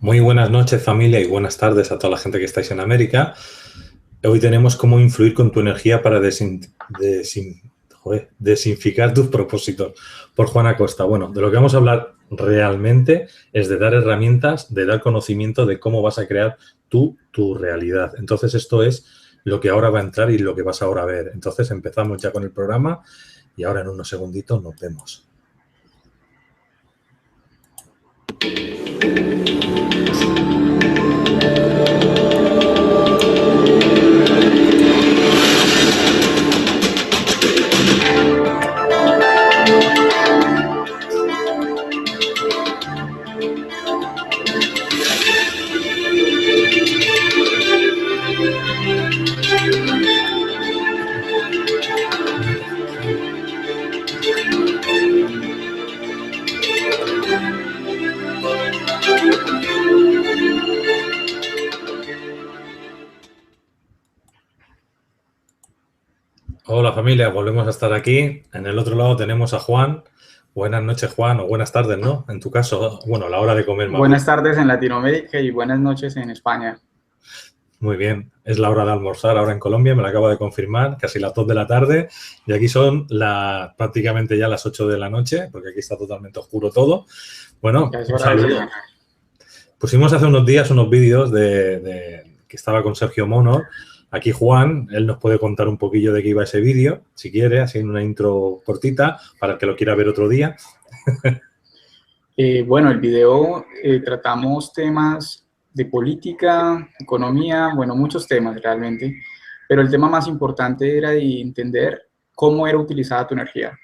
Muy buenas noches, familia, y buenas tardes a toda la gente que estáis en América. Hoy tenemos cómo influir con tu energía para desinficar tus propósitos, por Juan Acosta. Bueno, de lo que vamos a hablar realmente es de dar herramientas, de dar conocimiento de cómo vas a crear tu realidad. Entonces, esto es lo que ahora va a entrar y lo que vas ahora a ver. Entonces, empezamos ya con el programa y ahora en unos segunditos nos vemos. Hola familia, volvemos a estar aquí. En el otro lado tenemos a Juan. Buenas noches, Juan, o buenas tardes, ¿no? En tu caso, bueno, la hora de comer más bien. Buenas tardes en Latinoamérica y buenas noches en España. Muy bien, es la hora de almorzar ahora en Colombia, me lo acabo de confirmar, casi las 2 de la tarde, y aquí son prácticamente ya las 8 de la noche, porque aquí está totalmente oscuro todo. Bueno, un saludo. Pusimos hace unos días unos vídeos que estaba con Sergio Monor. Aquí Juan, él nos puede contar un poquillo de qué iba ese vídeo, si quiere, así en una intro cortita, para el que lo quiera ver otro día. Bueno, el video tratamos temas de política, economía, bueno, muchos temas realmente, pero el tema más importante era de entender cómo era utilizada tu energía.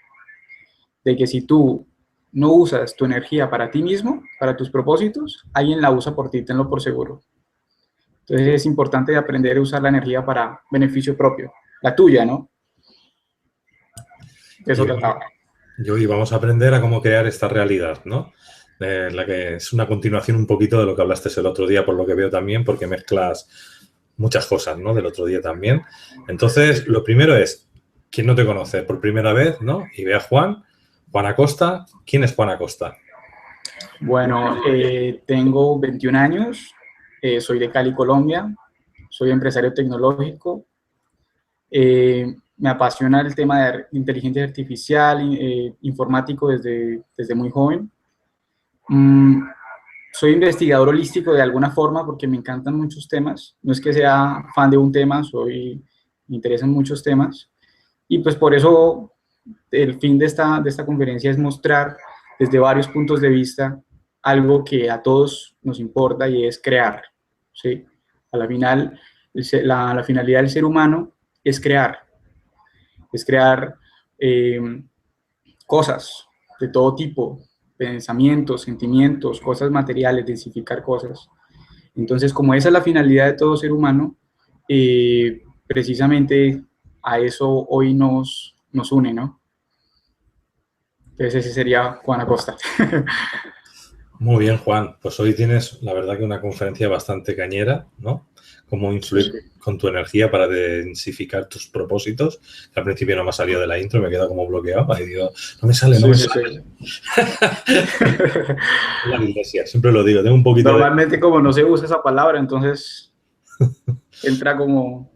De que si tú no usas tu energía para ti mismo, para tus propósitos, alguien la usa por ti, tenlo por seguro. Entonces es importante aprender a usar la energía para beneficio propio, la tuya, ¿no? De eso trataba. Y hoy vamos a aprender a cómo crear esta realidad, ¿no? La que es una continuación un poquito de lo que hablaste el otro día, por lo que veo también, porque mezclas muchas cosas, ¿no? Del otro día también. Entonces, lo primero es, ¿quién no te conoce por primera vez, ¿no? Y ve a Juan Acosta. ¿Quién es Juan Acosta? Bueno, tengo 21 años, soy de Cali, Colombia, soy empresario tecnológico, me apasiona el tema de inteligencia artificial, informático desde muy joven. Soy investigador holístico de alguna forma porque me encantan muchos temas, no es que sea fan de un tema, me interesan muchos temas, y pues por eso el fin de esta conferencia es mostrar desde varios puntos de vista algo que a todos nos importa y es crear, ¿sí? A la final, la finalidad del ser humano es crear cosas de todo tipo, pensamientos, sentimientos, cosas materiales, densificar cosas. Entonces, como esa es la finalidad de todo ser humano, precisamente a eso hoy nos une, ¿no? Entonces ese sería Juan Acosta. Muy bien, Juan. Pues hoy tienes, la verdad, que una conferencia bastante cañera, ¿no? Cómo influir con tu energía para densificar tus propósitos. Al principio no me ha salido de la intro, me he quedado como bloqueado. Ahí digo, no me sale, no me sale. La iglesia, siempre lo digo, tengo un poquito Normalmente como no se usa esa palabra, entonces entra como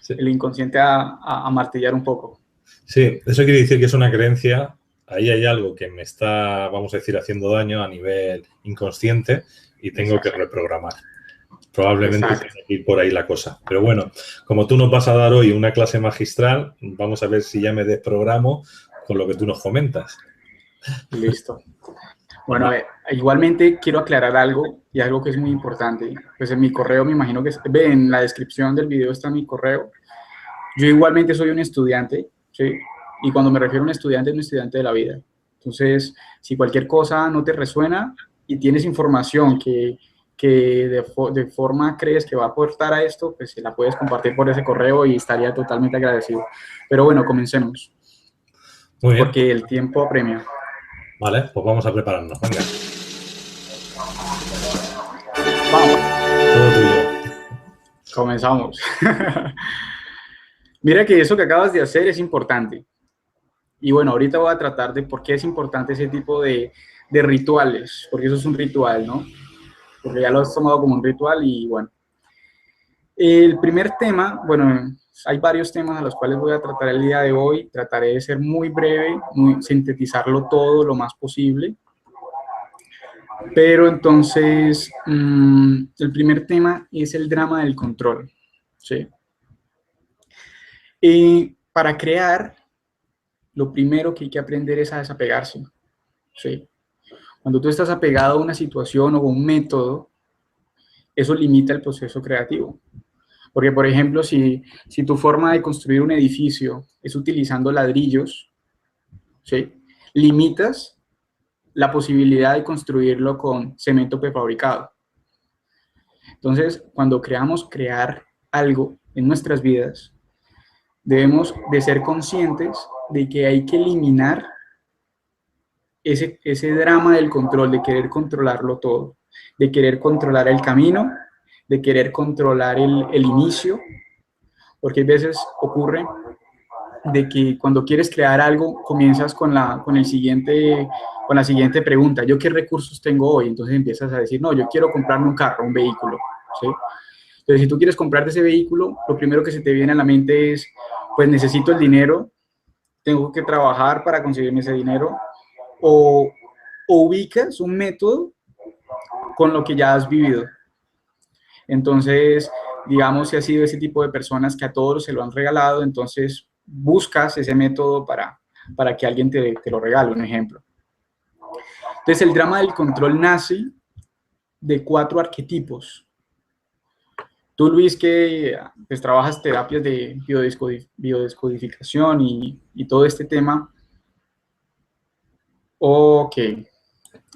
el inconsciente a martillar un poco. Sí, eso quiere decir que es una creencia. Ahí hay algo que me está, vamos a decir, haciendo daño a nivel inconsciente y tengo que reprogramar. Probablemente tenga que ir por ahí la cosa. Pero bueno, como tú nos vas a dar hoy una clase magistral, vamos a ver si ya me desprogramo con lo que tú nos comentas. Listo. Bueno, igualmente quiero aclarar algo y algo que es muy importante. Pues en mi correo, me imagino que en la descripción del video está mi correo. Yo igualmente soy un estudiante, ¿sí? Y cuando me refiero a un estudiante de la vida. Entonces, si cualquier cosa no te resuena y tienes información que de forma crees que va a aportar a esto, pues se la puedes compartir por ese correo y estaría totalmente agradecido. Pero bueno, comencemos. Muy bien. Porque el tiempo apremia. Vale, pues vamos a prepararnos. Venga. Vamos. Todo tuyo. Comenzamos. Mira que eso que acabas de hacer es importante. Y bueno, ahorita voy a tratar de por qué es importante ese tipo de rituales, porque eso es un ritual, ¿no? porque ya lo has tomado como un ritual y bueno. El primer tema, bueno, hay varios temas a los cuales voy a tratar el día de hoy. Trataré de ser muy breve, sintetizarlo todo lo más posible. Pero entonces, el primer tema es el drama del control, ¿sí? Y para crear, lo primero que hay que aprender es a desapegarse, ¿sí? Cuando tú estás apegado a una situación o a un método, eso limita el proceso creativo. Porque, por ejemplo, si tu forma de construir un edificio es utilizando ladrillos, ¿sí? Limitas la posibilidad de construirlo con cemento prefabricado. Entonces, cuando crear algo en nuestras vidas, debemos de ser conscientes de que hay que eliminar ese drama del control, de querer controlarlo todo, de querer controlar el camino, de querer controlar el inicio, porque a veces ocurre de que cuando quieres crear algo, comienzas con la siguiente pregunta: ¿yo qué recursos tengo hoy? Entonces empiezas a decir, no, yo quiero comprarme un carro, un vehículo, ¿sí? Entonces, si tú quieres comprarte ese vehículo, lo primero que se te viene a la mente es, pues necesito el dinero, tengo que trabajar para conseguirme ese dinero, o ubicas un método con lo que ya has vivido. Entonces, digamos, si has sido ese tipo de personas que a todos se lo han regalado, entonces buscas ese método para que alguien te lo regale, un ejemplo. Entonces, el drama del control nace de 4 arquetipos. Tú, Luis, que pues, trabajas terapias de biodescodificación y todo este tema. Ok,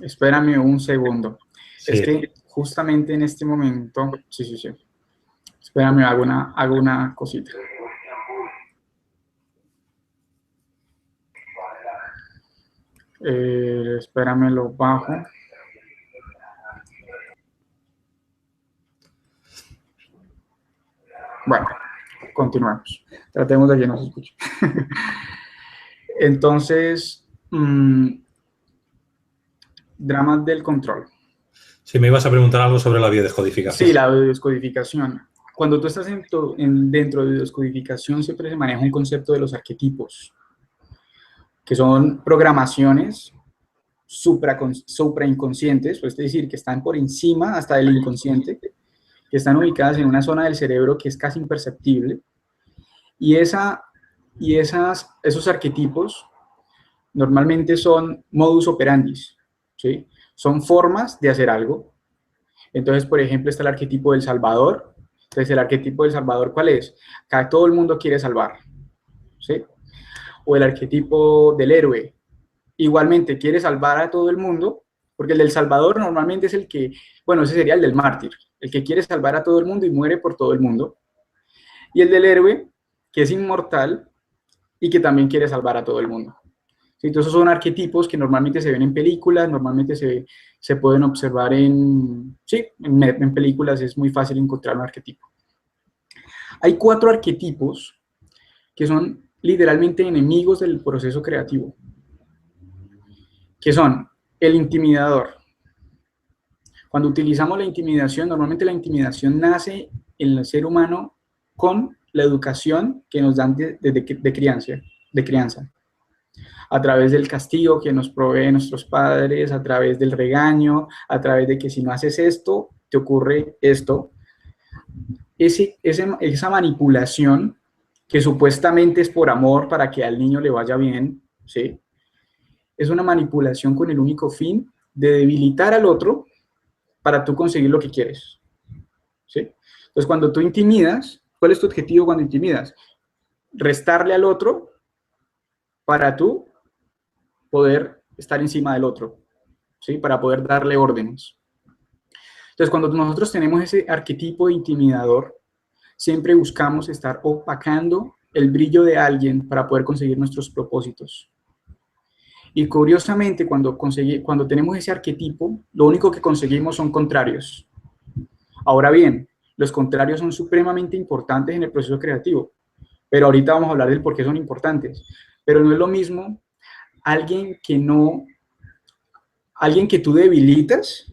espérame un segundo. Sí. Es que justamente en este momento, sí. Espérame, hago una cosita. Espérame, lo bajo. Bueno, continuamos. Tratemos de que no se escuche. Entonces, dramas del control. Sí, me ibas a preguntar algo sobre la biodescodificación. Sí, la biodescodificación. Cuando tú estás dentro de biodescodificación, siempre se maneja un concepto de los arquetipos, que son programaciones suprainconscientes, es decir, que están por encima hasta del inconsciente, que están ubicadas en una zona del cerebro que es casi imperceptible, y esos arquetipos normalmente son modus operandis, ¿sí? Son formas de hacer algo. Entonces, por ejemplo, está el arquetipo del salvador. Entonces, el arquetipo del salvador, ¿cuál es? Acá todo el mundo quiere salvar, ¿sí? O el arquetipo del héroe. Igualmente, quiere salvar a todo el mundo, porque el del salvador normalmente es el que, bueno, ese sería el del mártir, el que quiere salvar a todo el mundo y muere por todo el mundo. Y el del héroe, que es inmortal y que también quiere salvar a todo el mundo. ¿Sí? Entonces, son arquetipos que normalmente se ven en películas, normalmente se pueden observar en películas, es muy fácil encontrar un arquetipo. Hay 4 arquetipos que son literalmente enemigos del proceso creativo, que son el intimidador. Cuando utilizamos la intimidación, normalmente la intimidación nace en el ser humano con la educación que nos dan de crianza. A través del castigo que nos proveen nuestros padres, a través del regaño, a través de que si no haces esto, te ocurre esto. Esa manipulación, que supuestamente es por amor para que al niño le vaya bien, ¿sí? Es una manipulación con el único fin de debilitar al otro para tú conseguir lo que quieres, ¿sí? Entonces, cuando tú intimidas, ¿cuál es tu objetivo cuando intimidas? Restarle al otro para tú poder estar encima del otro, ¿sí? Para poder darle órdenes. Entonces, cuando nosotros tenemos ese arquetipo de intimidador, siempre buscamos estar opacando el brillo de alguien para poder conseguir nuestros propósitos. Y curiosamente, cuando tenemos ese arquetipo, lo único que conseguimos son contrarios. Ahora bien, los contrarios son supremamente importantes en el proceso creativo, pero ahorita vamos a hablar del por qué son importantes. Pero no es lo mismo alguien que tú debilitas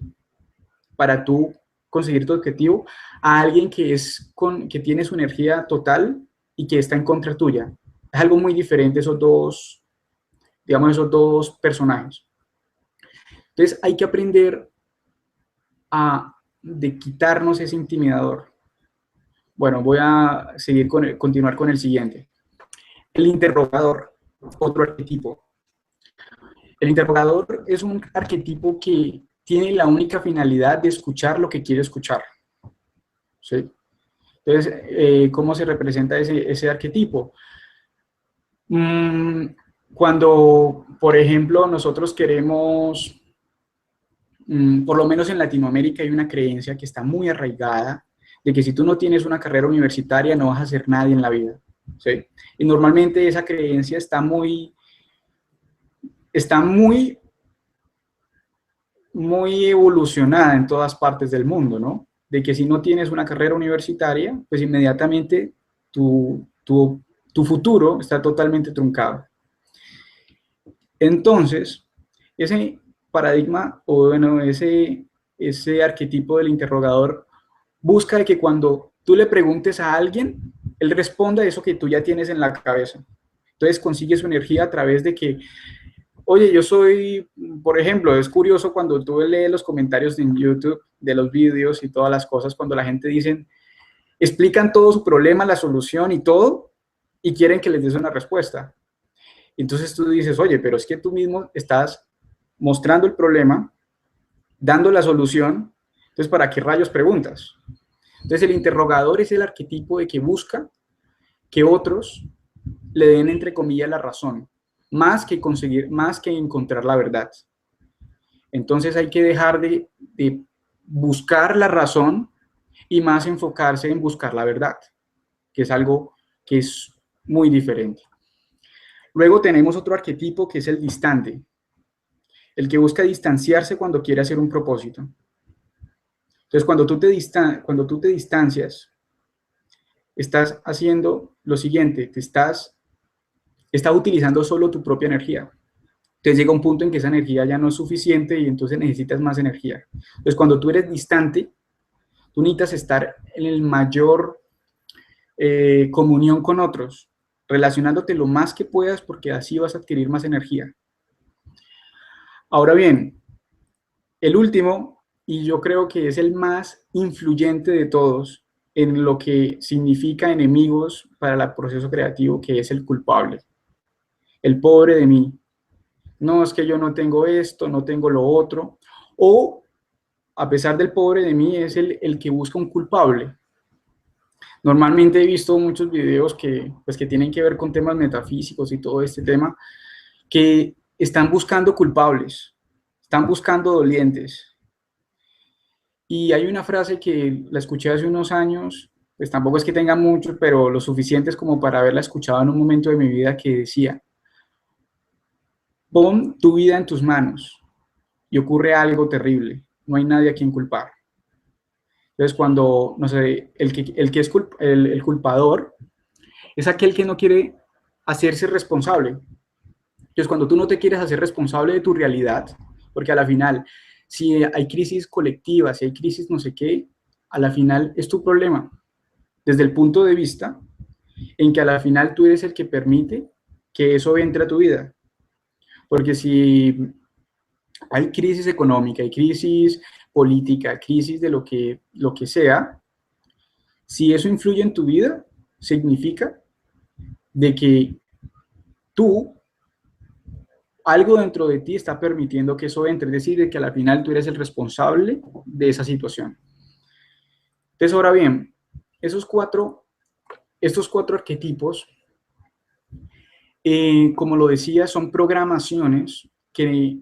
para tú conseguir tu objetivo, a alguien que tiene su energía total y que está en contra tuya. Es algo muy diferente esos dos, digamos, esos dos personajes. Entonces hay que aprender de quitarnos ese intimidador. Bueno, voy a continuar con el siguiente. El interrogador, otro arquetipo. El interrogador es un arquetipo que tiene la única finalidad de escuchar lo que quiere escuchar. ¿Sí? Entonces, ¿cómo se representa ese arquetipo? Cuando, por ejemplo, nosotros queremos, por lo menos en Latinoamérica hay una creencia que está muy arraigada de que si tú no tienes una carrera universitaria no vas a ser nadie en la vida. ¿Sí? Y normalmente esa creencia está muy evolucionada en todas partes del mundo, ¿no? De que si no tienes una carrera universitaria, pues inmediatamente tu futuro está totalmente truncado. Entonces, ese paradigma, o bueno, ese arquetipo del interrogador busca de que cuando tú le preguntes a alguien, él responda eso que tú ya tienes en la cabeza. Entonces consigue su energía a través de que, oye, yo soy, por ejemplo, es curioso cuando tú lees los comentarios en YouTube de los vídeos y todas las cosas, cuando la gente dice, explican todo su problema, la solución y todo, y quieren que les des una respuesta. Entonces tú dices, oye, pero es que tú mismo estás mostrando el problema, dando la solución, entonces ¿para qué rayos preguntas? Entonces el interrogador es el arquetipo de que busca que otros le den, entre comillas, la razón, más que encontrar la verdad. Entonces hay que dejar de buscar la razón y más enfocarse en buscar la verdad, que es algo que es muy diferente. Luego tenemos otro arquetipo que es el distante, el que busca distanciarse cuando quiere hacer un propósito. Entonces, cuando tú te distancias, estás haciendo lo siguiente, estás utilizando solo tu propia energía. Entonces llega un punto en que esa energía ya no es suficiente y entonces necesitas más energía. Entonces, cuando tú eres distante, tú necesitas estar en el mayor comunión con otros, relacionándote lo más que puedas porque así vas a adquirir más energía. Ahora bien, el último, y yo creo que es el más influyente de todos en lo que significa enemigos para el proceso creativo, que es el culpable. El pobre de mí. No, es que yo no tengo esto, no tengo lo otro. O, a pesar del pobre de mí, es el que busca un culpable. Normalmente he visto muchos videos que tienen que ver con temas metafísicos y todo este tema, que están buscando culpables, están buscando dolientes. Y hay una frase que la escuché hace unos años, pues tampoco es que tenga mucho, pero lo suficientes como para haberla escuchado en un momento de mi vida, que decía, pon tu vida en tus manos y ocurre algo terrible, no hay nadie a quien culpar. Entonces, cuando, no sé, el que es el culpador es aquel que no quiere hacerse responsable. Entonces, cuando tú no te quieres hacer responsable de tu realidad, porque a la final, si hay crisis colectivas, si hay crisis no sé qué, a la final es tu problema. Desde el punto de vista en que a la final tú eres el que permite que eso entre a tu vida. Porque si hay crisis económica, hay crisis política, crisis de lo que sea, si eso influye en tu vida, significa de que tú, algo dentro de ti está permitiendo que eso entre, es decir, de que al final tú eres el responsable de esa situación. Entonces, ahora bien, estos cuatro arquetipos, como lo decía, son programaciones que,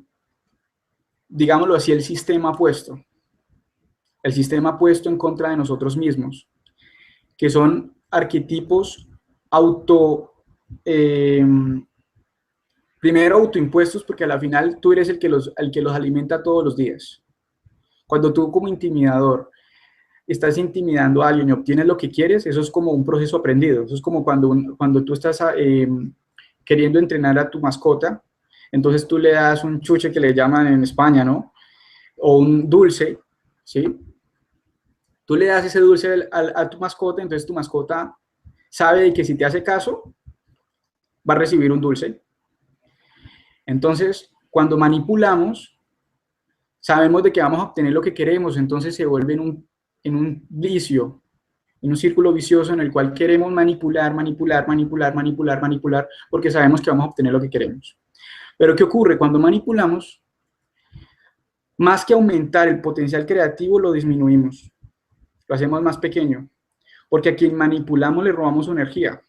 digámoslo así, el sistema ha puesto en contra de nosotros mismos, que son arquetipos primero autoimpuestos, porque a la final tú eres el que los alimenta todos los días. Cuando tú como intimidador estás intimidando a alguien y obtienes lo que quieres, eso es como un proceso aprendido. Eso es como cuando tú estás queriendo entrenar a tu mascota, entonces tú le das un chuche que le llaman en España, ¿no? O un dulce, ¿sí? Tú le das ese dulce a tu mascota, entonces tu mascota sabe que si te hace caso, va a recibir un dulce. Entonces, cuando manipulamos, sabemos de que vamos a obtener lo que queremos, entonces se vuelve en un vicio, en un círculo vicioso en el cual queremos manipular, manipular, manipular, manipular, manipular, porque sabemos que vamos a obtener lo que queremos. Pero ¿qué ocurre? Cuando manipulamos, más que aumentar el potencial creativo, lo disminuimos, lo hacemos más pequeño, porque a quien manipulamos le robamos su energía.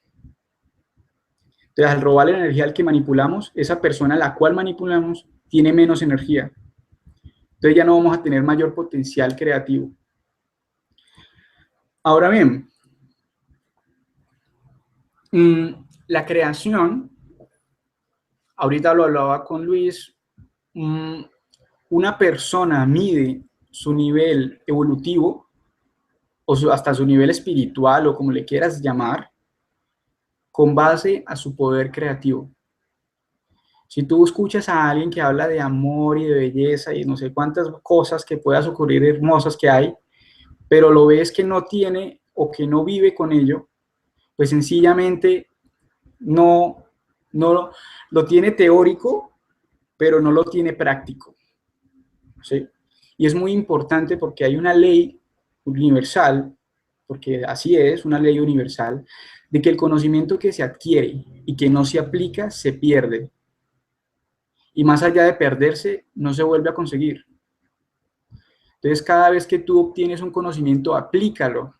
Entonces, al robar la energía al que manipulamos, esa persona a la cual manipulamos tiene menos energía. Entonces ya no vamos a tener mayor potencial creativo. Ahora bien, la creación, ahorita lo hablaba con Luis, una persona mide su nivel evolutivo o hasta su nivel espiritual o como le quieras llamar, con base a su poder creativo. Si tú escuchas a alguien que habla de amor y de belleza y no sé cuántas cosas que puedas ocurrir hermosas que hay, pero lo ves que no tiene o que no vive con ello, pues sencillamente no lo tiene teórico, pero no lo tiene práctico, ¿sí? Y es muy importante porque hay una ley universal, porque así es, una ley universal, de que el conocimiento que se adquiere y que no se aplica, se pierde. Y más allá de perderse, no se vuelve a conseguir. Entonces, cada vez que tú obtienes un conocimiento, aplícalo.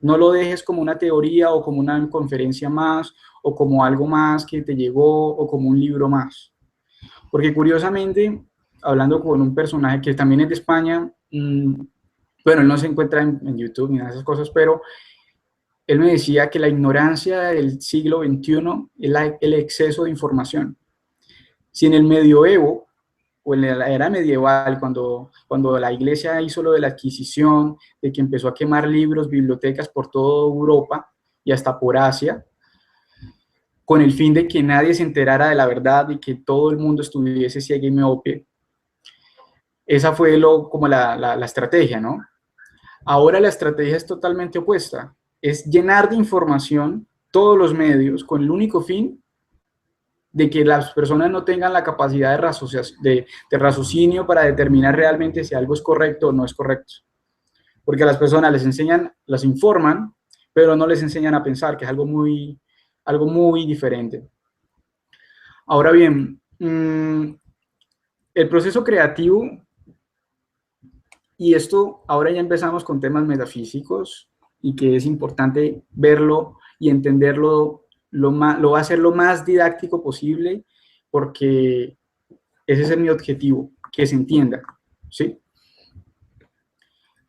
No lo dejes como una teoría o como una conferencia más o como algo más que te llegó o como un libro más. Porque curiosamente, hablando con un personaje que también es de España, bueno, él no se encuentra en YouTube ni nada de esas cosas, pero él me decía que la ignorancia del siglo XXI es el exceso de información. Si en el medioevo o en la era medieval, cuando la iglesia hizo lo de la adquisición, de que empezó a quemar libros, bibliotecas por toda Europa y hasta por Asia, con el fin de que nadie se enterara de la verdad y que todo el mundo estuviese ciego y miope, esa fue como la estrategia, ¿no? Ahora la estrategia es totalmente opuesta, es llenar de información todos los medios con el único fin de que las personas no tengan la capacidad de raciocinio para determinar realmente si algo es correcto o no es correcto. Porque a las personas les enseñan, las informan, pero no les enseñan a pensar, que es algo muy diferente. Ahora bien, el proceso creativo, y esto ahora ya empezamos con temas metafísicos, y que es importante verlo y entenderlo lo va a hacer lo más didáctico posible, porque ese es mi objetivo, que se entienda, ¿sí?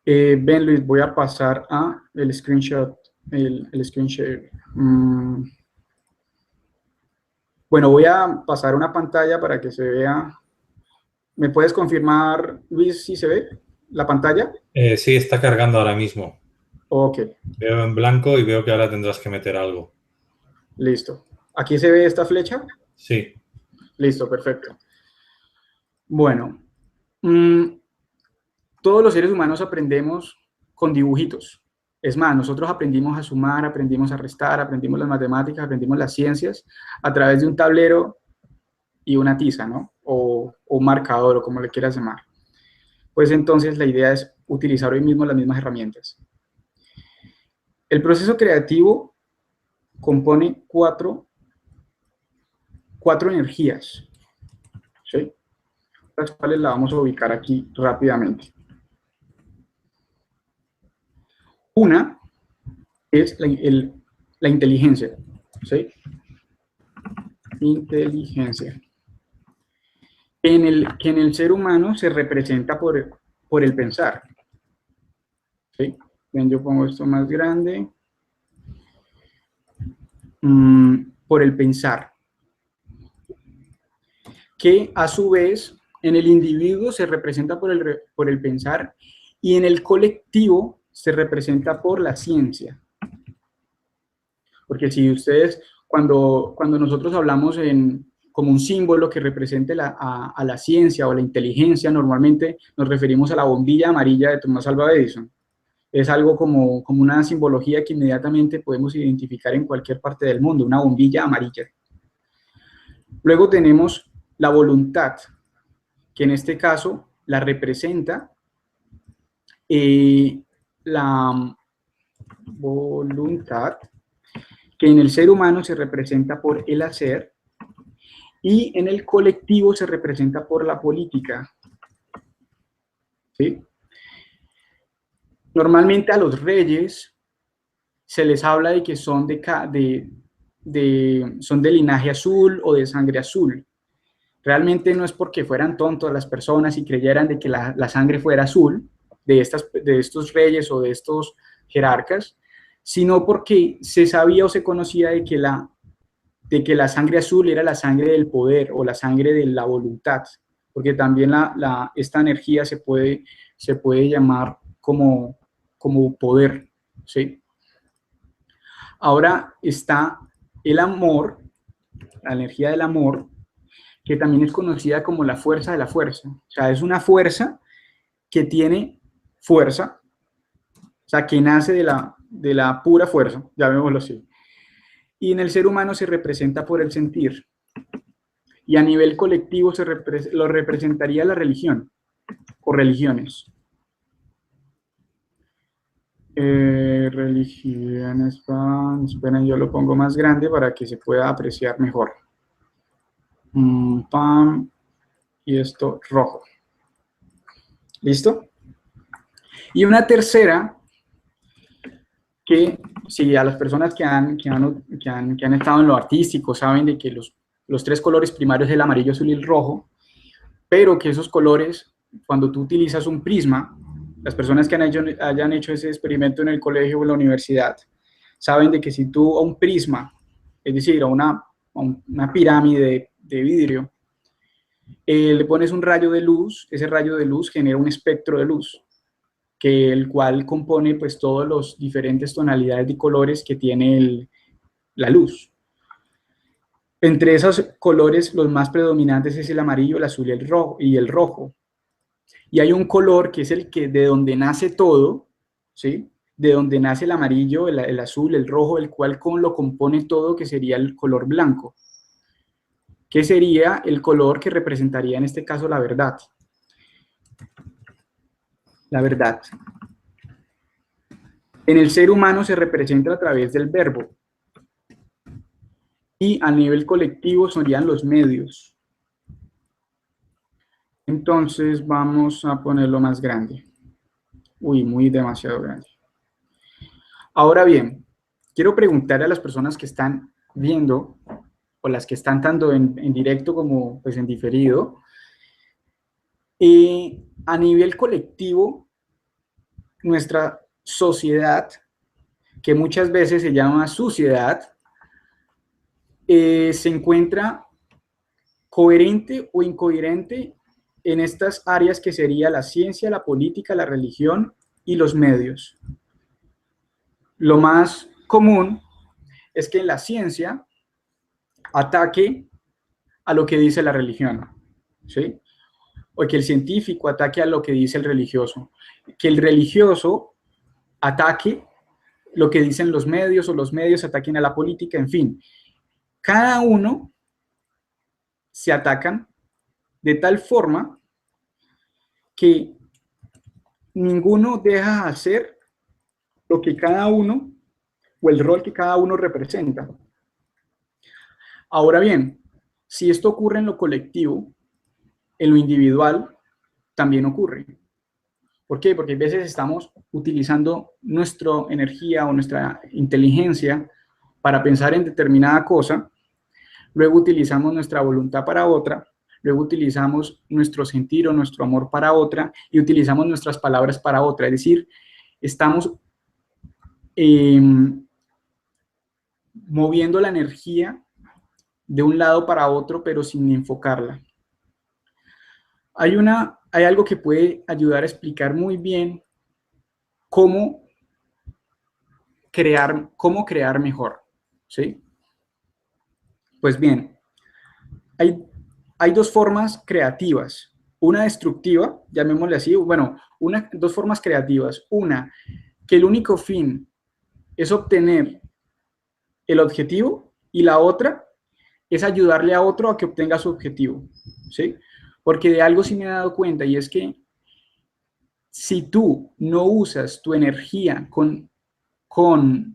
Ven, Luis, voy a pasar a el screenshot, el screen share. Bueno, voy a pasar una pantalla para que se vea. ¿Me puedes confirmar, Luis, si se ve la pantalla? Sí, está cargando ahora mismo. Ok. Veo en blanco y veo que ahora tendrás que meter algo. Listo. ¿Aquí se ve esta flecha? Sí. Listo, perfecto. Bueno, todos los seres humanos aprendemos con dibujitos. Es más, nosotros aprendimos a sumar, aprendimos a restar, aprendimos las matemáticas, aprendimos las ciencias a través de un tablero y una tiza, ¿no? O un marcador, o como le quieras llamar. Pues entonces la idea es utilizar hoy mismo las mismas herramientas. El proceso creativo compone cuatro energías, ¿sí? Las cuales la vamos a ubicar aquí rápidamente. Una es la inteligencia, ¿sí? Inteligencia. Que en el ser humano se representa por el pensar, ¿sí? Bien, yo pongo esto más grande. Por el pensar. Que a su vez en el individuo se representa por el pensar y en el colectivo se representa por la ciencia. Porque si ustedes, cuando nosotros hablamos en como un símbolo que represente a la ciencia o la inteligencia, normalmente nos referimos a la bombilla amarilla de Thomas Alva Edison. Es algo como una simbología que inmediatamente podemos identificar en cualquier parte del mundo, una bombilla amarilla. Luego tenemos la voluntad, que en este caso la representa la voluntad, que en el ser humano se representa por el hacer, y en el colectivo se representa por la política. ¿Sí? Normalmente a los reyes se les habla de que son son de linaje azul o de sangre azul. Realmente no es porque fueran tontos las personas y creyeran de que la sangre fuera azul de estos reyes o de estos jerarcas, sino porque se sabía o se conocía de que la sangre azul era la sangre del poder o la sangre de la voluntad, porque también esta energía se puede llamar como poder, ¿sí? Ahora está el amor, la energía del amor, que también es conocida como la fuerza de la fuerza. O sea, es una fuerza que tiene fuerza, o sea, que nace de la pura fuerza, llamémoslo así. Y en el ser humano se representa por el sentir. Y a nivel colectivo lo representaría la religión o religiones. Religiones, esperen, yo lo pongo más grande para que se pueda apreciar mejor. Pam, y esto rojo. ¿Listo? Y una tercera, que si a las personas que han estado en lo artístico saben de que los tres colores primarios es el amarillo, azul y el rojo, pero que esos colores, cuando tú utilizas un prisma, las personas que hayan hecho ese experimento en el colegio o en la universidad, saben de que si tú a un prisma, es decir, a una pirámide de vidrio, le pones un rayo de luz, ese rayo de luz genera un espectro de luz, el cual compone pues todas las diferentes tonalidades de colores que tiene la luz. Entre esos colores, los más predominantes es el amarillo, el azul y el rojo. Y hay un color que es de donde nace todo, ¿sí? De donde nace el amarillo, el azul, el rojo, el cual lo compone todo, que sería el color blanco, que sería el color que representaría en este caso la verdad. La verdad. En el ser humano se representa a través del verbo. Y a nivel colectivo serían los medios. Entonces vamos a ponerlo más grande. Uy, demasiado grande. Ahora bien, quiero preguntarle a las personas que están viendo, o las que están tanto en directo como pues en diferido, a nivel colectivo, nuestra sociedad, que muchas veces se llama suciedad, se encuentra coherente o incoherente en estas áreas que sería la ciencia, la política, la religión y los medios. Lo más común es que en la ciencia ataque a lo que dice la religión, ¿sí? O que el científico ataque a lo que dice el religioso. Que el religioso ataque lo que dicen los medios, o los medios ataquen a la política, en fin. Cada uno se atacan de tal forma que ninguno deja hacer lo que cada uno, o el rol que cada uno representa. Ahora bien, si esto ocurre en lo colectivo, en lo individual también ocurre. ¿Por qué? Porque a veces estamos utilizando nuestra energía o nuestra inteligencia para pensar en determinada cosa, luego utilizamos nuestra voluntad para otra, luego utilizamos nuestro sentir o nuestro amor para otra, y utilizamos nuestras palabras para otra. Es decir, estamos moviendo la energía de un lado para otro, pero sin enfocarla. Hay algo que puede ayudar a explicar muy bien cómo crear mejor, ¿sí? Pues bien, hay, hay dos formas creativas. Una destructiva, llamémosle así, bueno, dos formas creativas. Una, que el único fin es obtener el objetivo, y la otra es ayudarle a otro a que obtenga su objetivo, ¿sí? Porque de algo sí me he dado cuenta, y es que si tú no usas tu energía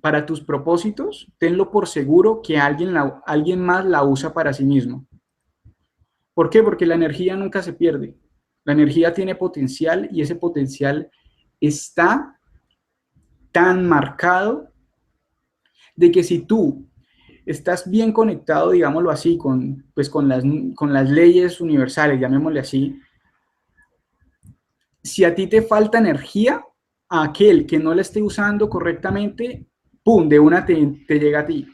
para tus propósitos, tenlo por seguro que alguien más la usa para sí mismo. ¿Por qué? Porque la energía nunca se pierde. La energía tiene potencial, y ese potencial está tan marcado de que si tú estás bien conectado, digámoslo así, pues con las leyes universales, llamémosle así, si a ti te falta energía, a aquel que no la esté usando correctamente, ¡pum!, de una te llega a ti.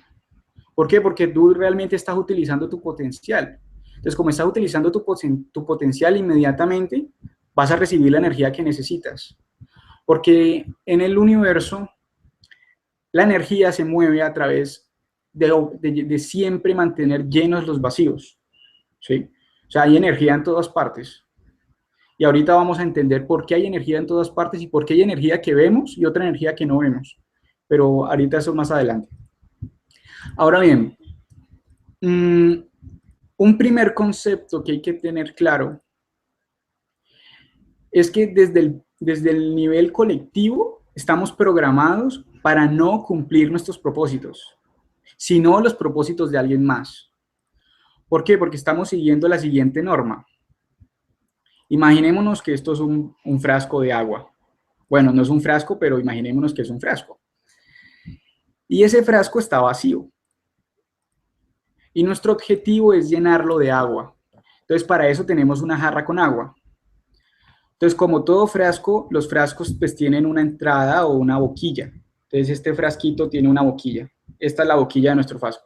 ¿Por qué? Porque tú realmente estás utilizando tu potencial. Entonces, como estás utilizando tu potencial, inmediatamente vas a recibir la energía que necesitas. Porque en el universo, la energía se mueve a través de siempre mantener llenos los vacíos, ¿sí? O sea, hay energía en todas partes. Y ahorita vamos a entender por qué hay energía en todas partes y por qué hay energía que vemos y otra energía que no vemos. Pero ahorita eso más adelante. Ahora bien, un primer concepto que hay que tener claro es que desde el nivel colectivo estamos programados para no cumplir nuestros propósitos, sino los propósitos de alguien más. ¿Por qué? Porque estamos siguiendo la siguiente norma. Imaginémonos que esto es un frasco de agua. Bueno, no es un frasco, pero imaginémonos que es un frasco. Y ese frasco está vacío. Y nuestro objetivo es llenarlo de agua. Entonces, para eso tenemos una jarra con agua. Entonces, como todo frasco, los frascos pues tienen una entrada o una boquilla. Entonces, este frasquito tiene una boquilla. Esta es la boquilla de nuestro frasco.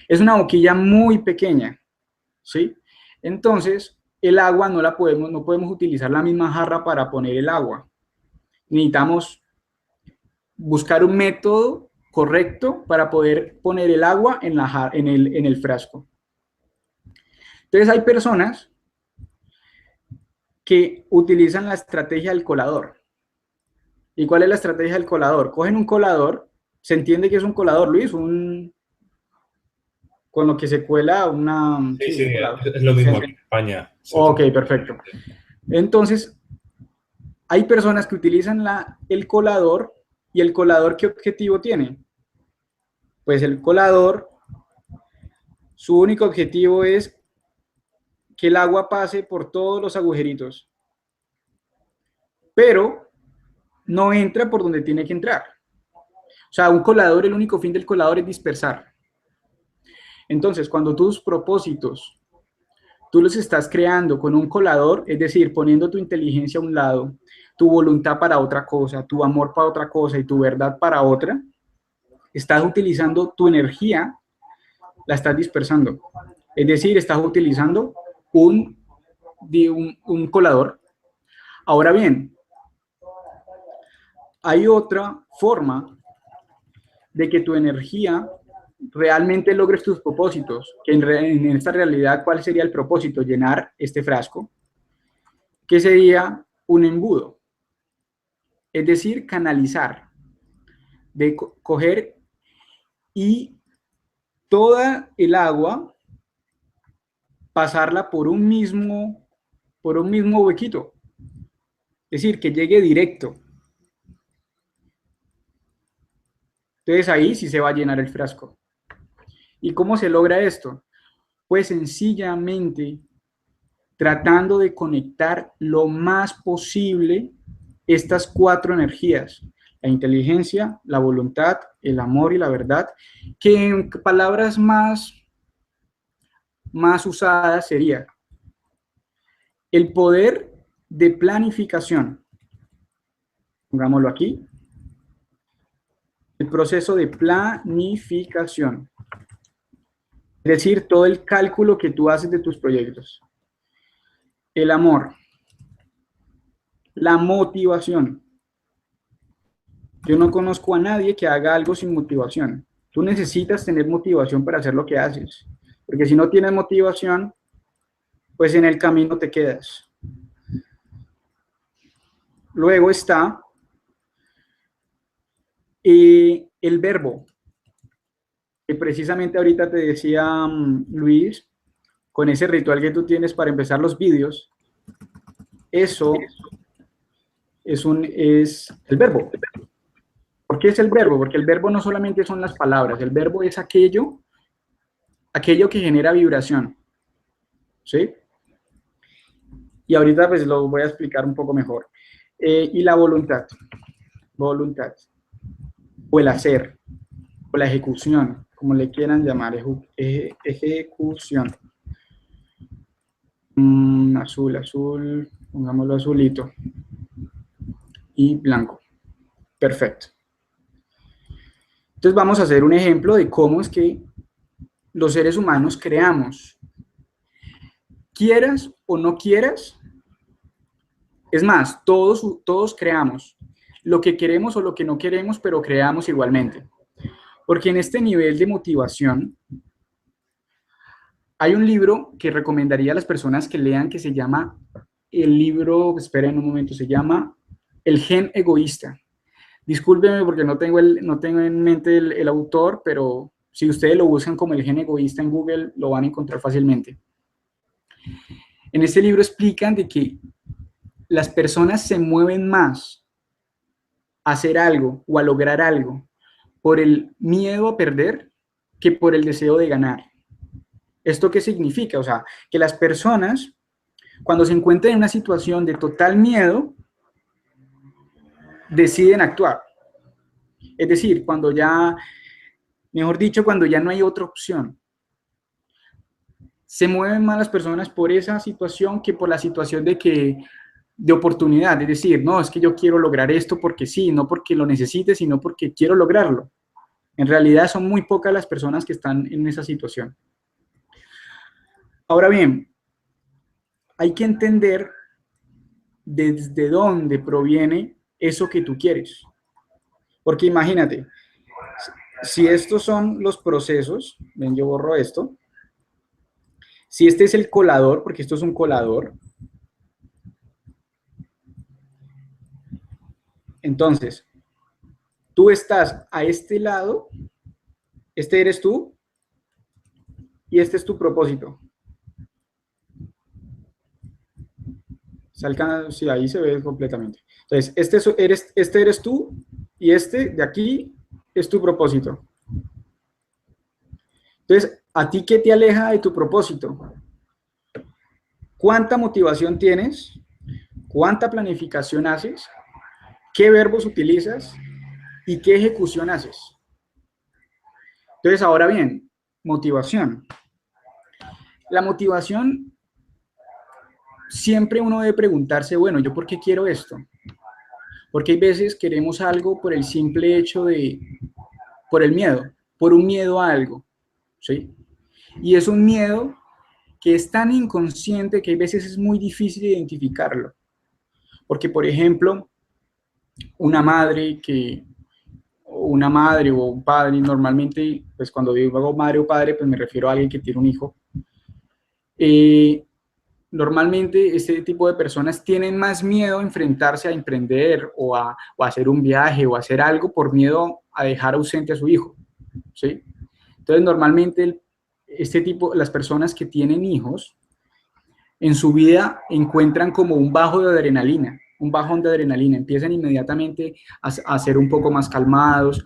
Es una boquilla muy pequeña, ¿sí? Entonces, el agua no podemos utilizar la misma jarra para poner el agua. Necesitamos buscar un método correcto para poder poner el agua en el frasco. Entonces, hay personas que utilizan la estrategia del colador. ¿Y cuál es la estrategia del colador? Cogen un colador, se entiende que es un colador, Luis, con lo que se cuela una... Sí, es lo mismo aquí en España. Ok, perfecto. Entonces, hay personas que utilizan el colador, y el colador, ¿qué objetivo tiene? Pues el colador, su único objetivo es que el agua pase por todos los agujeritos, pero no entra por donde tiene que entrar. O sea, un colador, el único fin del colador es dispersar. Entonces, cuando tus propósitos, tú los estás creando con un colador, es decir, poniendo tu inteligencia a un lado, tu voluntad para otra cosa, tu amor para otra cosa y tu verdad para otra, estás utilizando tu energía, la estás dispersando. Es decir, estás utilizando un colador. Ahora bien, hay otra forma de que tu energía realmente logres tus propósitos, que en esta realidad, ¿cuál sería el propósito? Llenar este frasco, que sería un embudo. Es decir, canalizar, de coger y toda el agua, pasarla por un mismo huequito. Es decir, que llegue directo. Entonces ahí sí se va a llenar el frasco. ¿Y cómo se logra esto? Pues sencillamente tratando de conectar lo más posible estas cuatro energías: la inteligencia, la voluntad, el amor y la verdad, que en palabras más usadas sería el poder de planificación. Pongámoslo aquí. El proceso de planificación. Es decir, todo el cálculo que tú haces de tus proyectos. El amor. La motivación. Yo no conozco a nadie que haga algo sin motivación. Tú necesitas tener motivación para hacer lo que haces. Porque si no tienes motivación, pues en el camino te quedas. Luego está el verbo, que precisamente ahorita te decía Luis, con ese ritual que tú tienes para empezar los vídeos, eso es el verbo. ¿Por qué es el verbo? Porque el verbo no solamente son las palabras, el verbo es aquello que genera vibración, ¿sí? Y ahorita pues lo voy a explicar un poco mejor. Y la voluntad, o el hacer, o la ejecución, como le quieran llamar, ejecución. Azul, pongámoslo azulito. Y blanco. Perfecto. Entonces vamos a hacer un ejemplo de cómo es que los seres humanos creamos. Quieras o no quieras, es más, todos creamos lo que queremos o lo que no queremos, pero creamos igualmente. Porque en este nivel de motivación, hay un libro que recomendaría a las personas que lean que se llama, el libro, esperen un momento, se llama El gen egoísta. Discúlpeme porque no tengo en mente el autor, pero si ustedes lo buscan como el gen egoísta en Google, lo van a encontrar fácilmente. En este libro explican de que las personas se mueven más a hacer algo o a lograr algo por el miedo a perder que por el deseo de ganar. ¿Esto qué significa? O sea, que las personas, cuando se encuentran en una situación de total miedo, deciden actuar. Es decir, cuando ya, mejor dicho, cuando ya no hay otra opción. Se mueven más las personas por esa situación que por la situación de oportunidad. Es decir, no, es que yo quiero lograr esto porque sí, no porque lo necesite, sino porque quiero lograrlo. En realidad son muy pocas las personas que están en esa situación. Ahora bien, hay que entender desde dónde proviene eso que tú quieres. Porque imagínate, si estos son los procesos, ven, yo borro esto. Si este es el colador, porque esto es un colador, entonces, tú estás a este lado, este eres tú, y este es tu propósito. Sí, ahí se ve completamente. Entonces, este eres tú, y este de aquí es tu propósito. Entonces, ¿a ti qué te aleja de tu propósito? ¿Cuánta motivación tienes? ¿Cuánta planificación haces? ¿Qué verbos utilizas? ¿Y qué ejecución haces? Entonces, ahora bien, motivación. La motivación, siempre uno debe preguntarse, bueno, ¿yo por qué quiero esto? Porque hay veces queremos algo por el simple hecho por el miedo, por un miedo a algo, ¿sí? Y es un miedo que es tan inconsciente que hay veces es muy difícil identificarlo. Porque, por ejemplo, una madre o un padre, normalmente, pues cuando digo madre o padre, pues me refiero a alguien que tiene un hijo. Normalmente este tipo de personas tienen más miedo a enfrentarse a emprender o a hacer un viaje o a hacer algo por miedo a dejar ausente a su hijo, ¿sí? Entonces, normalmente las personas que tienen hijos, en su vida encuentran como un bajón de adrenalina, empiezan inmediatamente a ser un poco más calmados.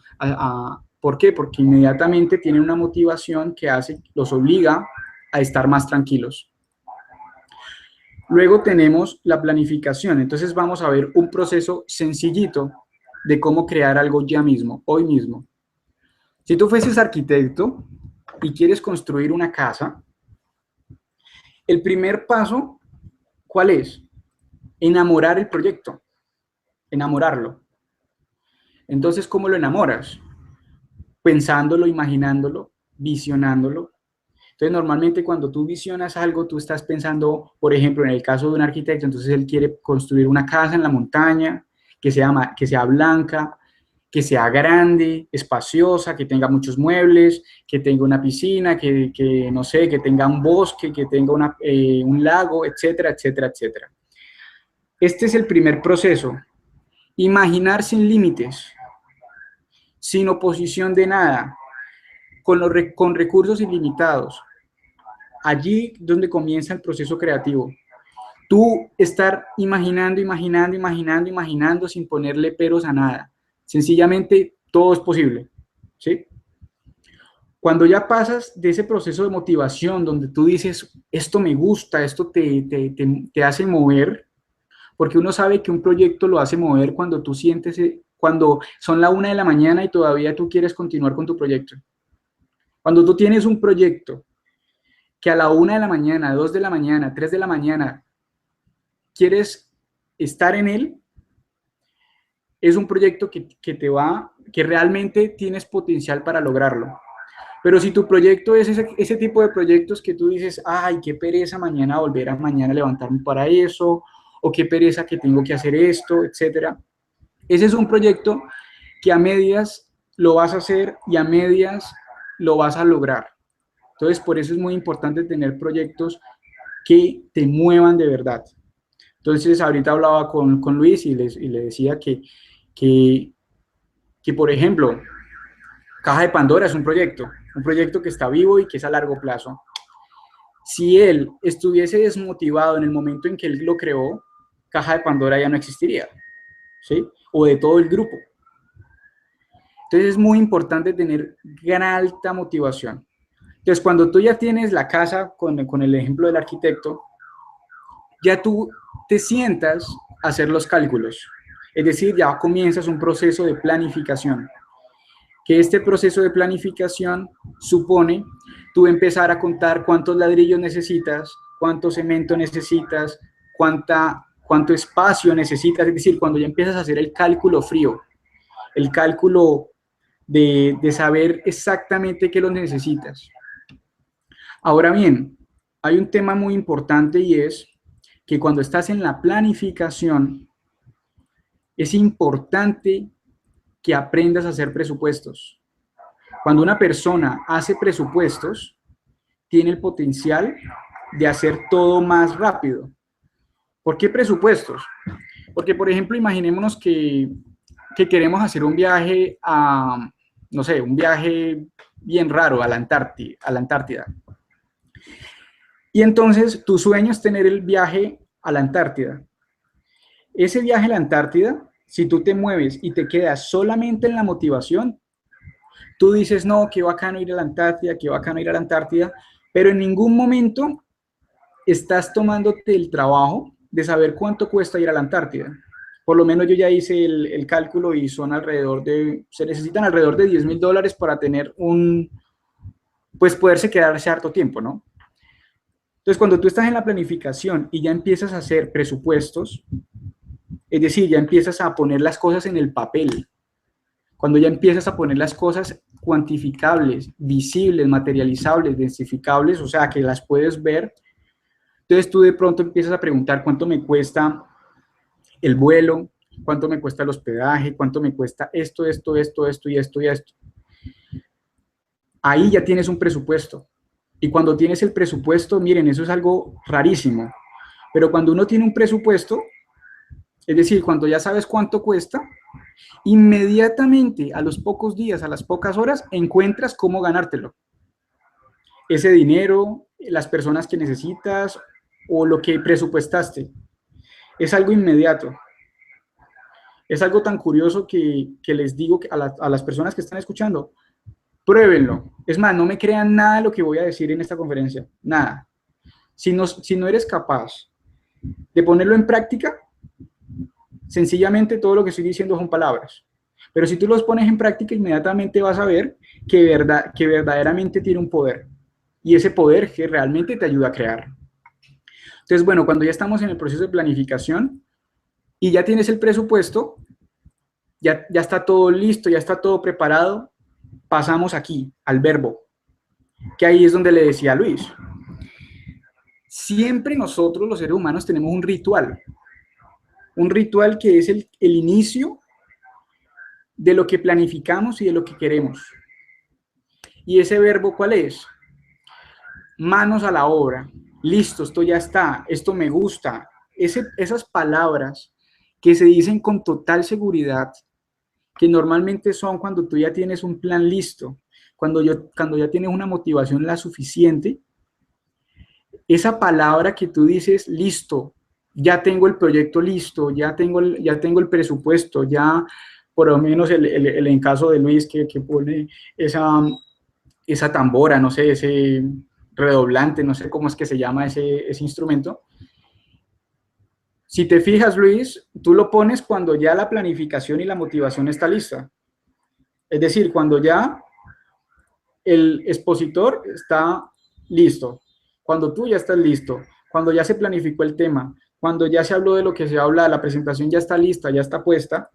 ¿Por qué? Porque inmediatamente tienen una motivación que los obliga a estar más tranquilos. Luego tenemos la planificación. Entonces vamos a ver un proceso sencillito de cómo crear algo ya mismo, hoy mismo. Si tú fueses arquitecto y quieres construir una casa, el primer paso, ¿cuál es? Enamorar el proyecto, enamorarlo. Entonces, ¿cómo lo enamoras? Pensándolo, imaginándolo, visionándolo. Entonces, normalmente cuando tú visionas algo, tú estás pensando, por ejemplo, en el caso de un arquitecto, entonces él quiere construir una casa en la montaña, que sea blanca, que sea grande, espaciosa, que tenga muchos muebles, que tenga una piscina, no sé, que tenga un bosque, que tenga un lago, etcétera, etcétera, etcétera. Este es el primer proceso. Imaginar sin límites, sin oposición de nada, con recursos ilimitados. Allí donde comienza el proceso creativo. Tú estar imaginando, imaginando, imaginando, imaginando sin ponerle peros a nada. Sencillamente todo es posible, ¿sí? Cuando ya pasas de ese proceso de motivación donde tú dices, esto me gusta, esto te hace mover, porque uno sabe que un proyecto lo hace mover cuando tú sientes, cuando son la 1 de la mañana y todavía tú quieres continuar con tu proyecto. Cuando tú tienes un proyecto que a la 1 de la mañana, 2 de la mañana, 3 de la mañana, quieres estar en él, es un proyecto que realmente tienes potencial para lograrlo. Pero si tu proyecto es ese tipo de proyectos que tú dices, ay, qué pereza mañana volver a mañana levantarme para eso, o qué pereza que tengo que hacer esto, etcétera. Ese es un proyecto que a medias lo vas a hacer y a medias lo vas a lograr. Entonces, por eso es muy importante tener proyectos que te muevan de verdad. Entonces, ahorita hablaba con Luis y le decía que, por ejemplo, Caja de Pandora es un proyecto que está vivo y que es a largo plazo. Si él estuviese desmotivado en el momento en que él lo creó, Caja de Pandora ya no existiría, ¿sí? O de todo el grupo. Entonces, es muy importante tener gran alta motivación. Entonces, cuando tú ya tienes la casa, con el ejemplo del arquitecto, ya tú te sientas a hacer los cálculos. Es decir, ya comienzas un proceso de planificación. Que este proceso de planificación supone tú empezar a contar cuántos ladrillos necesitas, cuánto cemento necesitas, cuánto espacio necesitas. Es decir, cuando ya empiezas a hacer el cálculo frío, el cálculo de saber exactamente qué lo necesitas. Ahora bien, hay un tema muy importante y es que cuando estás en la planificación, es importante que aprendas a hacer presupuestos. Cuando una persona hace presupuestos, tiene el potencial de hacer todo más rápido. ¿Por qué presupuestos? Porque, por ejemplo, imaginémonos que queremos hacer un viaje a, no sé, un viaje bien raro a la Antártida. Y entonces tu sueño es tener el viaje a la Antártida. Ese viaje a la Antártida, si tú te mueves y te quedas solamente en la motivación, tú dices, no, qué bacano ir a la Antártida, qué bacano ir a la Antártida, pero en ningún momento estás tomándote el trabajo de saber cuánto cuesta ir a la Antártida. Por lo menos yo ya hice el cálculo y son se necesitan alrededor de $10,000 para tener pues poderse quedarse harto tiempo, ¿no? Entonces, cuando tú estás en la planificación y ya empiezas a hacer presupuestos, es decir, ya empiezas a poner las cosas en el papel, cuando ya empiezas a poner las cosas cuantificables, visibles, materializables, densificables, o sea, que las puedes ver, entonces tú de pronto empiezas a preguntar cuánto me cuesta el vuelo, cuánto me cuesta el hospedaje, cuánto me cuesta esto y esto. Ahí ya tienes un presupuesto. Y cuando tienes el presupuesto, miren, eso es algo rarísimo. Pero cuando uno tiene un presupuesto, es decir, cuando ya sabes cuánto cuesta, inmediatamente, a los pocos días, a las pocas horas, encuentras cómo ganártelo. Ese dinero, las personas que necesitas o lo que presupuestaste. Es algo inmediato. Es algo tan curioso que les digo a las personas que están escuchando, pruébenlo. Es más, no me crean nada de lo que voy a decir en esta conferencia. Nada. Si no eres capaz de ponerlo en práctica, sencillamente todo lo que estoy diciendo son palabras. Pero si tú los pones en práctica, inmediatamente vas a ver que verdaderamente tiene un poder. Y ese poder que realmente te ayuda a crear. Entonces, bueno, cuando ya estamos en el proceso de planificación y ya tienes el presupuesto, ya está todo listo, ya está todo preparado, pasamos aquí, al verbo, que ahí es donde le decía a Luis. Siempre nosotros, los seres humanos, tenemos un ritual que es el inicio de lo que planificamos y de lo que queremos. ¿Y ese verbo cuál es? Manos a la obra. Listo, esto ya está, esto me gusta. Esas palabras que se dicen con total seguridad, que normalmente son cuando tú ya tienes un plan listo, cuando ya tienes una motivación la suficiente, esa palabra que tú dices, listo, ya tengo el proyecto listo, ya tengo el presupuesto, ya por lo menos en caso de Luis que pone esa tambora, no sé, ese redoblante, no sé cómo es que se llama ese instrumento. Si te fijas, Luis, tú lo pones cuando ya la planificación y la motivación está lista. Es decir, cuando ya el expositor está listo, cuando tú ya estás listo, cuando ya se planificó el tema, cuando ya se habló de lo que se habla, la presentación ya está lista, ya está puesta,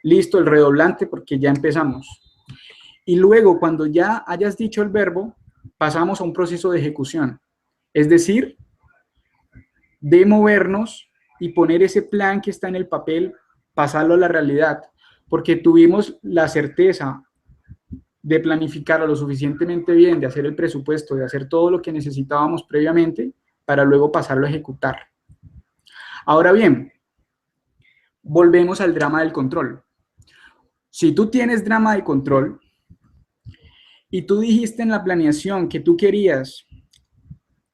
listo el redoblante porque ya empezamos. Y luego, cuando ya hayas dicho el verbo, pasamos a un proceso de ejecución. Es decir, de movernos y poner ese plan que está en el papel, pasarlo a la realidad, porque tuvimos la certeza de planificarlo lo suficientemente bien, de hacer el presupuesto, de hacer todo lo que necesitábamos previamente para luego pasarlo a ejecutar. Ahora bien, volvemos al drama del control. Si tú tienes drama de control y tú dijiste en la planeación que tú querías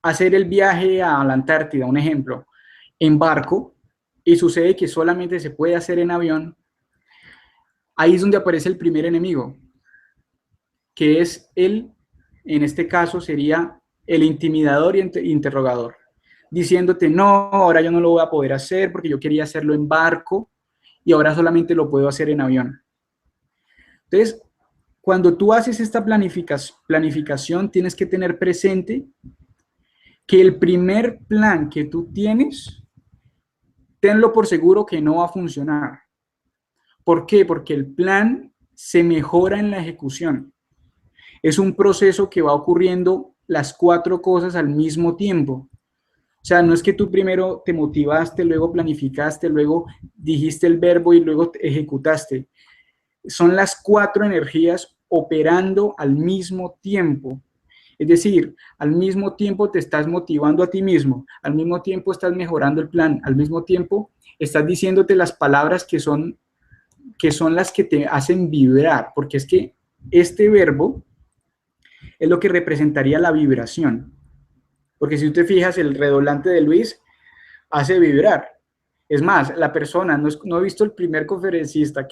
hacer el viaje a la Antártida, un ejemplo, en barco, y sucede que solamente se puede hacer en avión, ahí es donde aparece el primer enemigo, que es en este caso sería el intimidador y interrogador, diciéndote, no, ahora yo no lo voy a poder hacer porque yo quería hacerlo en barco y ahora solamente lo puedo hacer en avión. Entonces, cuando tú haces esta planificación, tienes que tener presente que el primer plan que tú tienes, tenlo por seguro que no va a funcionar. ¿Por qué? Porque el plan se mejora en la ejecución. Es un proceso que va ocurriendo las 4 cosas al mismo tiempo. O sea, no es que tú primero te motivaste, luego planificaste, luego dijiste el verbo y luego ejecutaste. Son las 4 energías operando al mismo tiempo. Es decir, al mismo tiempo te estás motivando a ti mismo, al mismo tiempo estás mejorando el plan, al mismo tiempo estás diciéndote las palabras que son las que te hacen vibrar, porque es que este verbo es lo que representaría la vibración. Porque si tú te fijas, el redoblante de Luis hace vibrar. Es más, la persona, no he visto el primer conferencista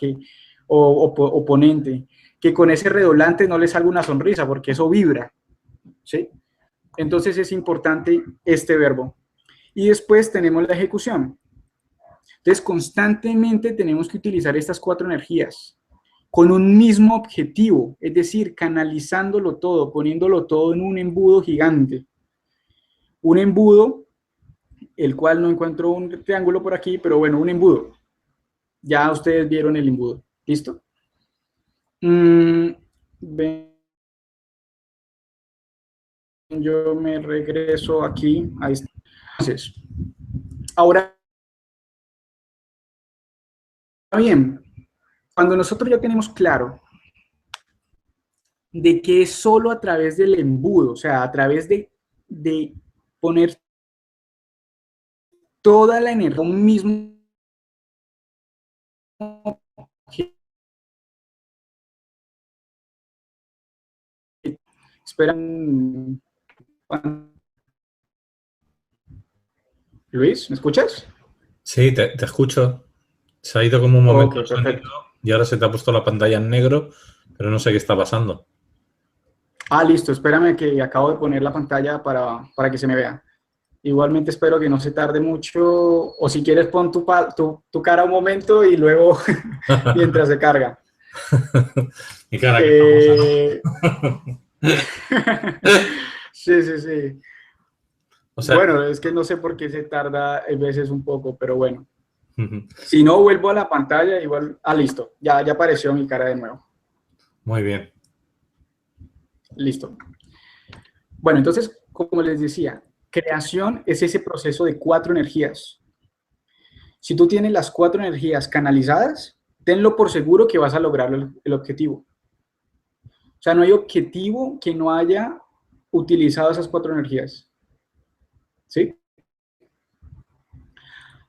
o ponente, que con ese redoblante no le salga una sonrisa, porque eso vibra. ¿Sí? Entonces es importante este verbo. Y después tenemos la ejecución. Entonces constantemente tenemos que utilizar estas 4 energías con un mismo objetivo, es decir, canalizándolo todo, poniéndolo todo en un embudo gigante. Un embudo, el cual no encuentro un triángulo por aquí, pero bueno, un embudo. Ya ustedes vieron el embudo. ¿Listo? Yo me regreso aquí. Ahí está. Entonces, ahora bien, cuando nosotros ya tenemos claro de que es solo a través del embudo, o sea, a través de poner toda la energía, un mismo esperan. Luis, ¿me escuchas? Sí, te escucho. Se ha ido como un momento el Perfecto. sonido y ahora se te ha puesto la pantalla en negro, pero no sé qué está pasando. Listo, espérame que acabo de poner la pantalla para que se me vea. Igualmente espero que no se tarde mucho, o si quieres pon tu cara un momento y luego mientras se carga. Mi cara que Sí, sí, sí. O sea, bueno, es que no sé por qué se tarda a veces un poco, pero bueno. Si no, vuelvo a la pantalla, igual... listo. Ya apareció mi cara de nuevo. Muy bien. Listo. Bueno, entonces, como les decía, creación es ese proceso de 4 energías. Si tú tienes las 4 energías canalizadas, tenlo por seguro que vas a lograr el objetivo. O sea, no hay objetivo que no haya utilizado esas 4 energías. ¿Sí?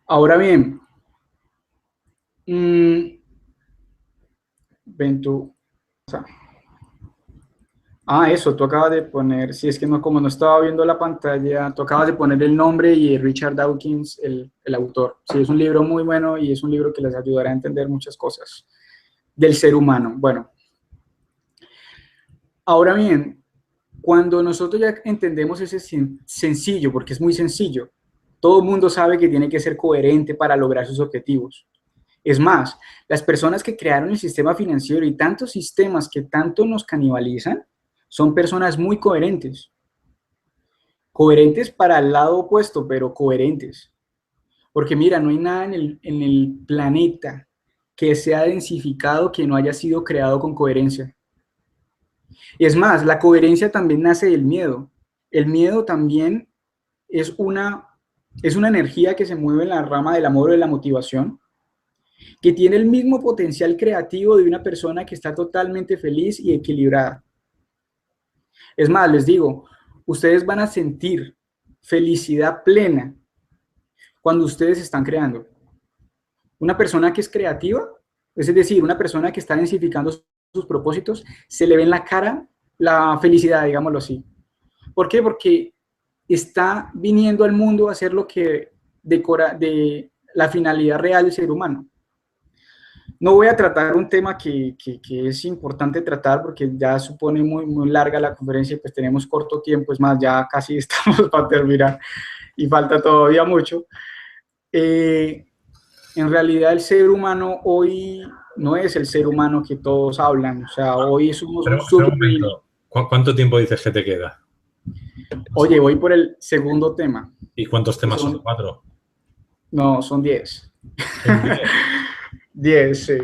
Ahora bien, ven tú. Eso, tú acabas de poner, si es que no, como no estaba viendo la pantalla, tú acabas de poner el nombre y Richard Dawkins, el autor. Sí, es un libro muy bueno y es un libro que les ayudará a entender muchas cosas del ser humano. Bueno, ahora bien, cuando nosotros ya entendemos ese sencillo, porque es muy sencillo, todo el mundo sabe que tiene que ser coherente para lograr sus objetivos. Es más, las personas que crearon el sistema financiero y tantos sistemas que tanto nos canibalizan, son personas muy coherentes. Coherentes para el lado opuesto, pero coherentes. Porque mira, no hay nada en el planeta que sea densificado que no haya sido creado con coherencia. Y es más, la coherencia también nace del miedo. El miedo también es una energía que se mueve en la rama del amor o de la motivación, que tiene el mismo potencial creativo de una persona que está totalmente feliz y equilibrada. Es más, les digo, ustedes van a sentir felicidad plena cuando ustedes están creando. Una persona que es creativa, es decir, una persona que está densificando sus propósitos, se le ve en la cara la felicidad, digámoslo así. ¿Por qué? Porque está viniendo al mundo a hacer lo que decora de la finalidad real del ser humano. No voy a tratar un tema que es importante tratar porque ya supone muy larga la conferencia y pues tenemos corto tiempo, es más, ya casi estamos para terminar y falta todavía mucho. En realidad el ser humano hoy no es el ser humano que todos hablan, o sea, hoy somos un submundo. ¿Cuánto tiempo dices que te queda? Oye, voy por el segundo tema. ¿Y cuántos temas son? ¿4? No, son 10. ¿Son 10? 10, sí.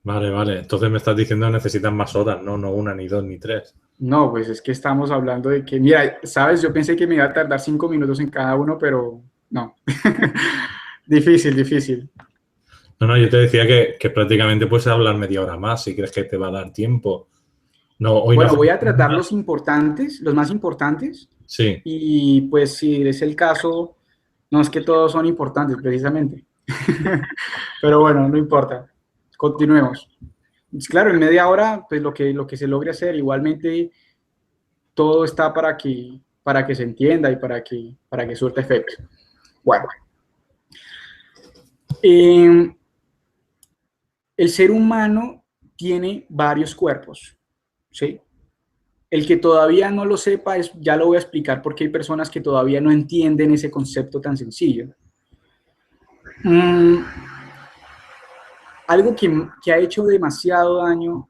Vale. Entonces me estás diciendo que necesitan más horas, ¿no? No 1, ni 2, ni 3. No, pues es que estamos hablando de que, mira, sabes, yo pensé que me iba a tardar 5 minutos en cada uno, pero no. Difícil. No, yo te decía que prácticamente puedes hablar media hora más si crees que te va a dar tiempo. No, hoy bueno, no voy a tratar los más importantes. Sí. Y pues si es el caso, no es que todos son importantes precisamente. Pero bueno, no importa. Continuemos. Pues claro, en media hora, pues lo que se logre hacer, igualmente todo está para que se entienda y para que surta efecto. Bueno. El ser humano tiene varios cuerpos, ¿sí? El que todavía no lo sepa, ya lo voy a explicar porque hay personas que todavía no entienden ese concepto tan sencillo. Algo que ha hecho demasiado daño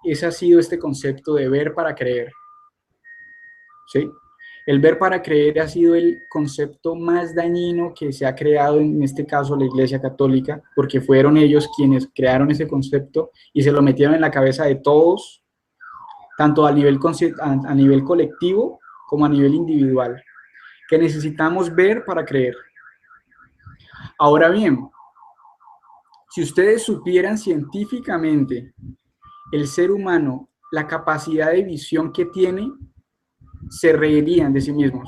ha sido este concepto de ver para creer. ¿Sí? El ver para creer ha sido el concepto más dañino que se ha creado, en este caso la Iglesia Católica, porque fueron ellos quienes crearon ese concepto y se lo metieron en la cabeza de todos, tanto a nivel colectivo como a nivel individual, que necesitamos ver para creer. Ahora bien, si ustedes supieran científicamente el ser humano, la capacidad de visión que tiene, se reirían de sí mismos,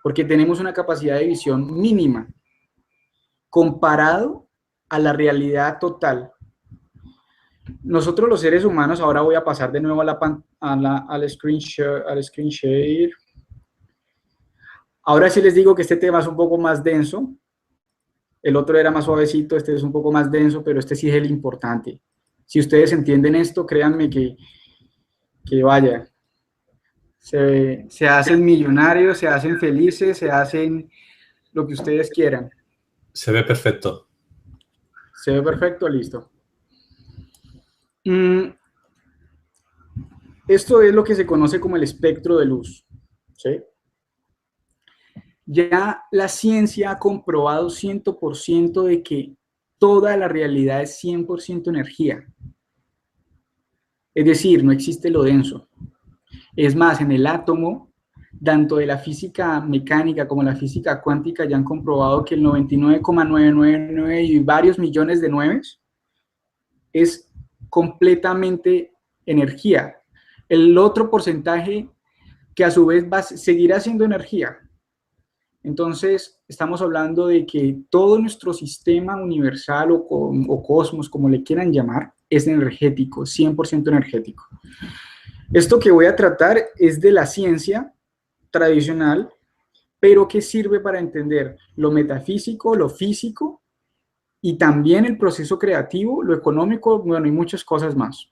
porque tenemos una capacidad de visión mínima comparado a la realidad total. Nosotros los seres humanos, ahora voy a pasar de nuevo al screen share. Ahora sí les digo que este tema es un poco más denso. El otro era más suavecito, este es un poco más denso, pero este sí es el importante. Si ustedes entienden esto, créanme que vaya, se hacen millonarios, se hacen felices, se hacen lo que ustedes quieran. Se ve perfecto. Se ve perfecto, listo. Esto es lo que se conoce como el espectro de luz, ¿sí? Ya la ciencia ha comprobado 100% de que toda la realidad es 100% energía. Es decir, no existe lo denso. Es más, en el átomo, tanto de la física mecánica como la física cuántica ya han comprobado que el 99,999 y varios millones de nueves es completamente energía. El otro porcentaje que a su vez seguirá siendo energía. Entonces, estamos hablando de que todo nuestro sistema universal o cosmos, como le quieran llamar, es energético, 100% energético. Esto que voy a tratar es de la ciencia tradicional, pero que sirve para entender lo metafísico, lo físico, y también el proceso creativo, lo económico, bueno, y muchas cosas más.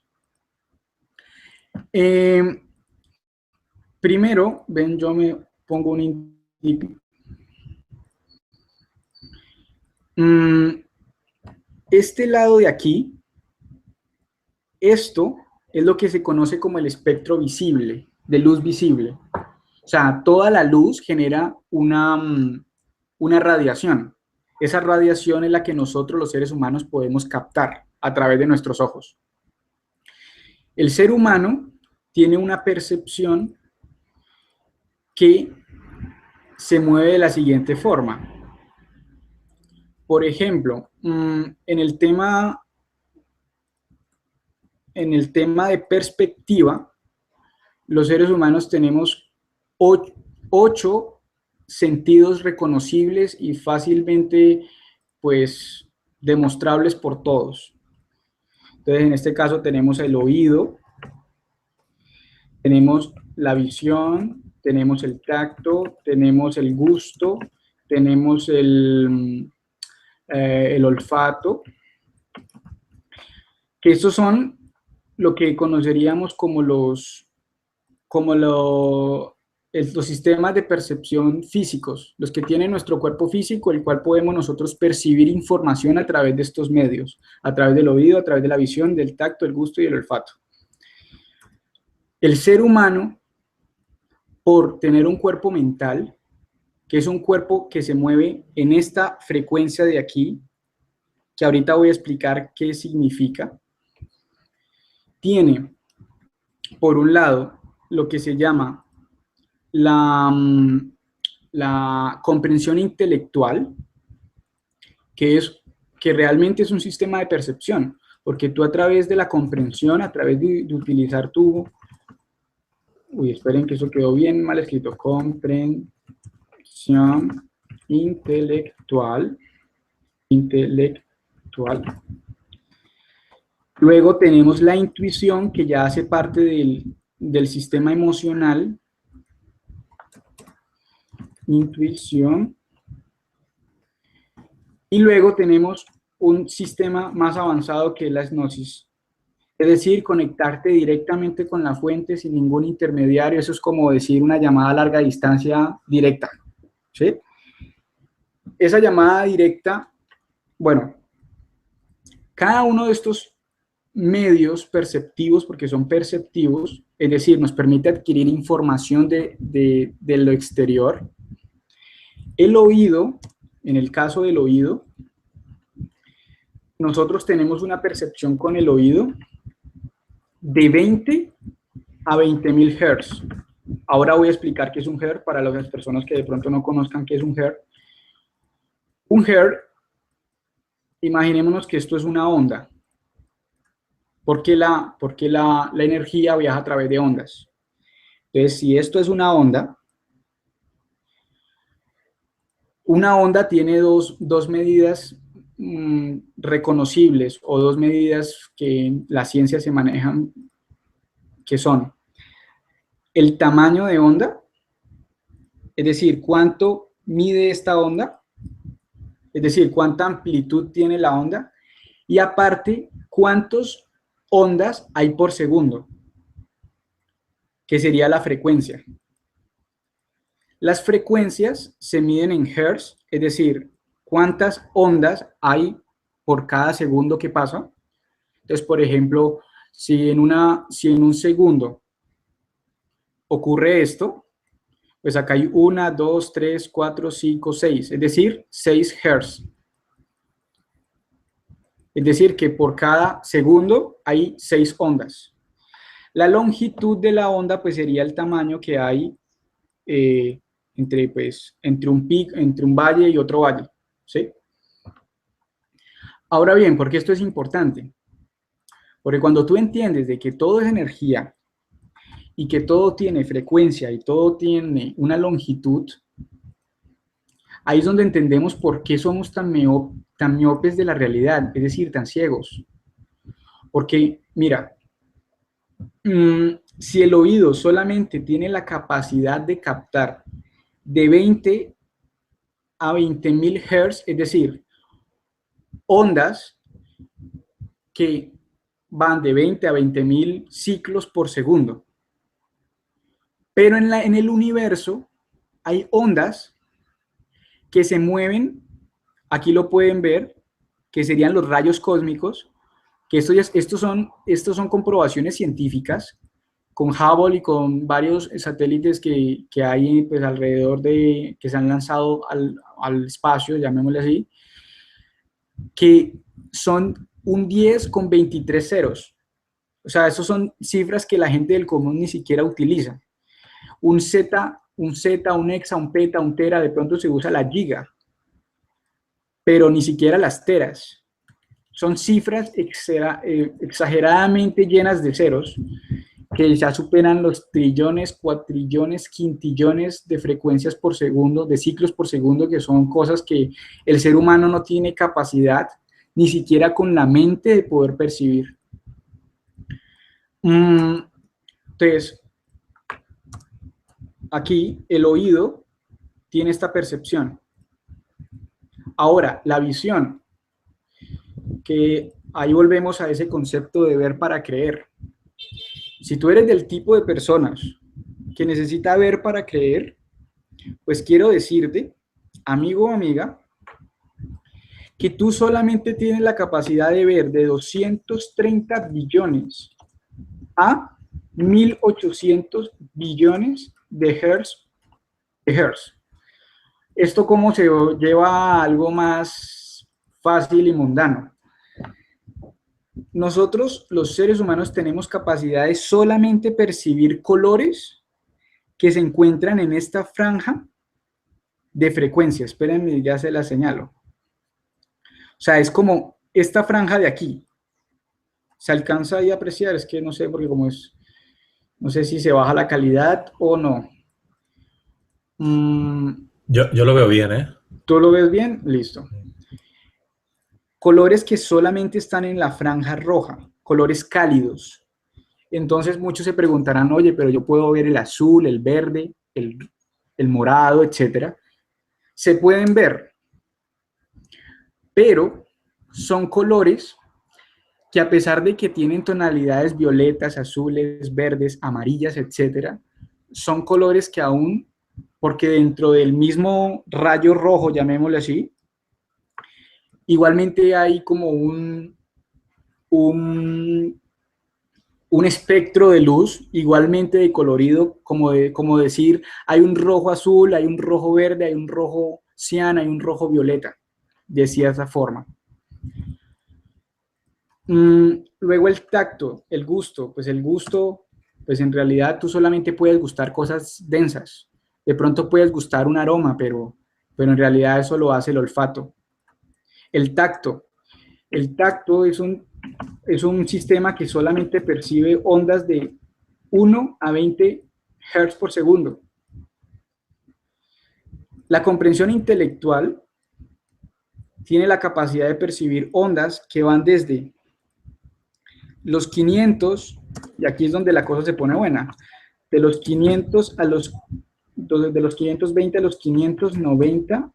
Primero, ven, yo me pongo un indicador. Este lado de aquí, esto es lo que se conoce como el espectro visible, de luz visible. O sea, toda la luz genera una radiación. Esa radiación es la que nosotros los seres humanos podemos captar a través de nuestros ojos. El ser humano tiene una percepción que se mueve de la siguiente forma. Por ejemplo, en el tema de perspectiva, los seres humanos tenemos 8 sentidos reconocibles y fácilmente, pues, demostrables por todos. Entonces, en este caso tenemos el oído, tenemos la visión, tenemos el tacto, tenemos el gusto, tenemos el olfato, que estos son lo que conoceríamos como los sistemas de percepción físicos, los que tiene nuestro cuerpo físico, el cual podemos nosotros percibir información a través de estos medios, a través del oído, a través de la visión, del tacto, el gusto y el olfato. El ser humano, por tener un cuerpo mental, que es un cuerpo que se mueve en esta frecuencia de aquí, que ahorita voy a explicar qué significa, tiene, por un lado, lo que se llama la comprensión intelectual, que realmente es un sistema de percepción, porque tú a través de la comprensión, a través de utilizar tu... Uy, esperen que eso quedó bien mal escrito. Comprensión intelectual. Luego tenemos la intuición, que ya hace parte del sistema emocional. Intuición. Y luego tenemos un sistema más avanzado que es la gnosis. Es decir, conectarte directamente con la fuente sin ningún intermediario. Eso es como decir una llamada a larga distancia directa, ¿sí? Esa llamada directa, bueno, cada uno de estos medios perceptivos, porque son perceptivos, es decir, nos permite adquirir información de lo exterior. El oído, en el caso del oído, nosotros tenemos una percepción con el oído de 20 a 20.000 Hz. Ahora voy a explicar qué es un Hz para las personas que de pronto no conozcan qué es un Hz. Un Hz, imaginémonos que esto es una onda. Porque la energía viaja a través de ondas. Entonces, si esto es una onda tiene dos medidas reconocibles, o dos medidas que en la ciencia se manejan, que son el tamaño de onda, es decir, cuánto mide esta onda, es decir, cuánta amplitud tiene la onda, y aparte, cuántas ondas hay por segundo, que sería la frecuencia. Las frecuencias se miden en hertz, es decir, cuántas ondas hay por cada segundo que pasa. Entonces, por ejemplo, si en un segundo ocurre esto, pues acá hay 1, 2, 3, 4, 5, 6, es decir, 6 hertz. Es decir, que por cada segundo hay 6 ondas. La longitud de la onda, pues, sería el tamaño que hay entre un valle y otro valle, ¿sí? Ahora bien, ¿por qué esto es importante? Porque cuando tú entiendes de que todo es energía y que todo tiene frecuencia y todo tiene una longitud, ahí es donde entendemos por qué somos tan miopes de la realidad, es decir, tan ciegos. Porque, mira, si el oído solamente tiene la capacidad de captar de 20 a 20.000 Hz, es decir, ondas que van de 20 a 20.000 ciclos por segundo. Pero en el universo hay ondas que se mueven, aquí lo pueden ver, que serían los rayos cósmicos, que estos son comprobaciones científicas con Hubble y con varios satélites que hay pues, alrededor que se han lanzado al espacio, llamémosle así, que son un 10 con 23 ceros. O sea, esas son cifras que la gente del común ni siquiera utiliza. Un Z, un hexa, un peta, un tera, de pronto se usa la giga, pero ni siquiera las teras. Son cifras exageradamente llenas de ceros que ya superan los trillones, cuatrillones, quintillones de frecuencias por segundo, de ciclos por segundo, que son cosas que el ser humano no tiene capacidad, ni siquiera con la mente, de poder percibir. Entonces, aquí el oído tiene esta percepción. Ahora, la visión, que ahí volvemos a ese concepto de ver para creer. Si tú eres del tipo de personas que necesita ver para creer, pues quiero decirte, amigo o amiga, que tú solamente tienes la capacidad de ver de 230 billones a 1.800 billones de hertz. ¿Esto cómo se lleva a algo más fácil y mundano? Nosotros, los seres humanos, tenemos capacidad de solamente percibir colores que se encuentran en esta franja de frecuencia. Espérenme, ya se la señalo. O sea, es como esta franja de aquí. ¿Se alcanza ahí a apreciar? Es que no sé, porque como es, no sé si se baja la calidad o no. Yo lo veo bien, ¿eh? ¿Tú lo ves bien? Listo. Colores que solamente están en la franja roja, colores cálidos. Entonces muchos se preguntarán, oye, pero yo puedo ver el azul, el verde, el morado, etcétera. Se pueden ver, pero son colores que a pesar de que tienen tonalidades violetas, azules, verdes, amarillas, etcétera, son colores que aún, porque dentro del mismo rayo rojo, llamémosle así, igualmente hay como un espectro de luz, igualmente de colorido, como decir, hay un rojo azul, hay un rojo verde, hay un rojo cian, hay un rojo violeta, de cierta forma. Luego el tacto, el gusto, pues en realidad tú solamente puedes gustar cosas densas. De pronto puedes gustar un aroma, pero en realidad eso lo hace el olfato. El tacto es un sistema que solamente percibe ondas de 1 a 20 Hz por segundo. La comprensión intelectual tiene la capacidad de percibir ondas que van desde los 500, y aquí es donde la cosa se pone buena, de los 500 a de los 520 a los 590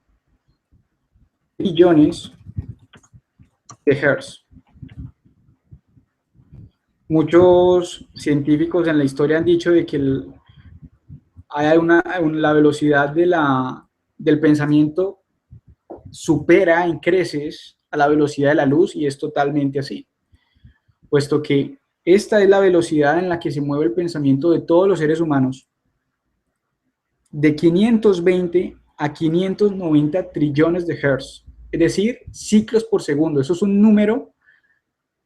billones de Hertz. Muchos científicos en la historia han dicho de que la velocidad del pensamiento supera en creces a la velocidad de la luz, y es totalmente así, puesto que esta es la velocidad en la que se mueve el pensamiento de todos los seres humanos, de 520 a 590 trillones de hertz, es decir, ciclos por segundo. Eso es un número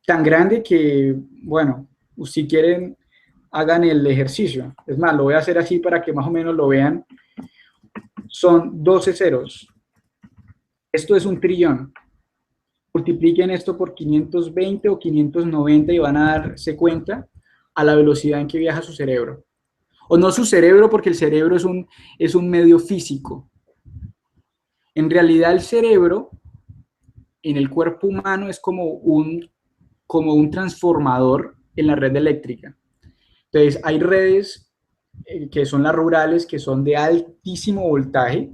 tan grande que, bueno, si quieren, hagan el ejercicio. Es más, lo voy a hacer así para que más o menos lo vean. Son 12 ceros. Esto es un trillón. multipliquen esto por 520 o 590 y van a darse cuenta a la velocidad en que viaja su cerebro. O no su cerebro, porque el cerebro es un medio físico. En realidad el cerebro en el cuerpo humano es como un transformador en la red eléctrica. Entonces hay redes que son las rurales, que son de altísimo voltaje,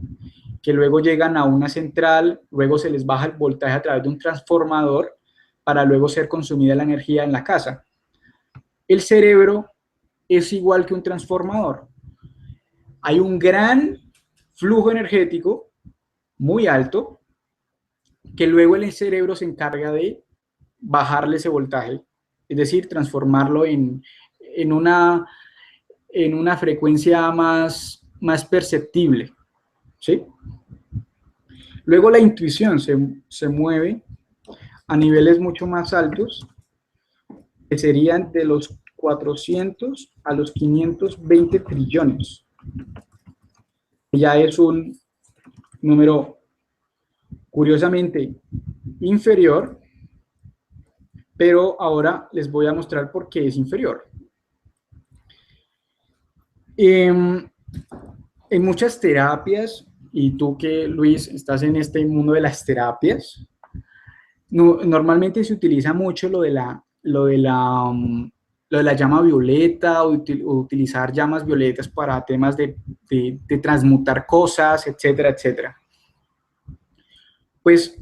que luego llegan a una central, luego se les baja el voltaje a través de un transformador para luego ser consumida la energía en la casa. El cerebro es igual que un transformador. Hay un gran flujo energético muy alto que luego el cerebro se encarga de bajarle ese voltaje, es decir, transformarlo en una frecuencia más perceptible, ¿sí? Luego la intuición se mueve a niveles mucho más altos, que serían de los 400 a los 520 trillones. Ya es un número curiosamente inferior, pero ahora les voy a mostrar por qué es inferior. En muchas terapias, y tú que, Luis, estás en este mundo de las terapias, normalmente se utiliza mucho lo de la llama violeta o utilizar llamas violetas para temas de transmutar cosas, etcétera, etcétera. Pues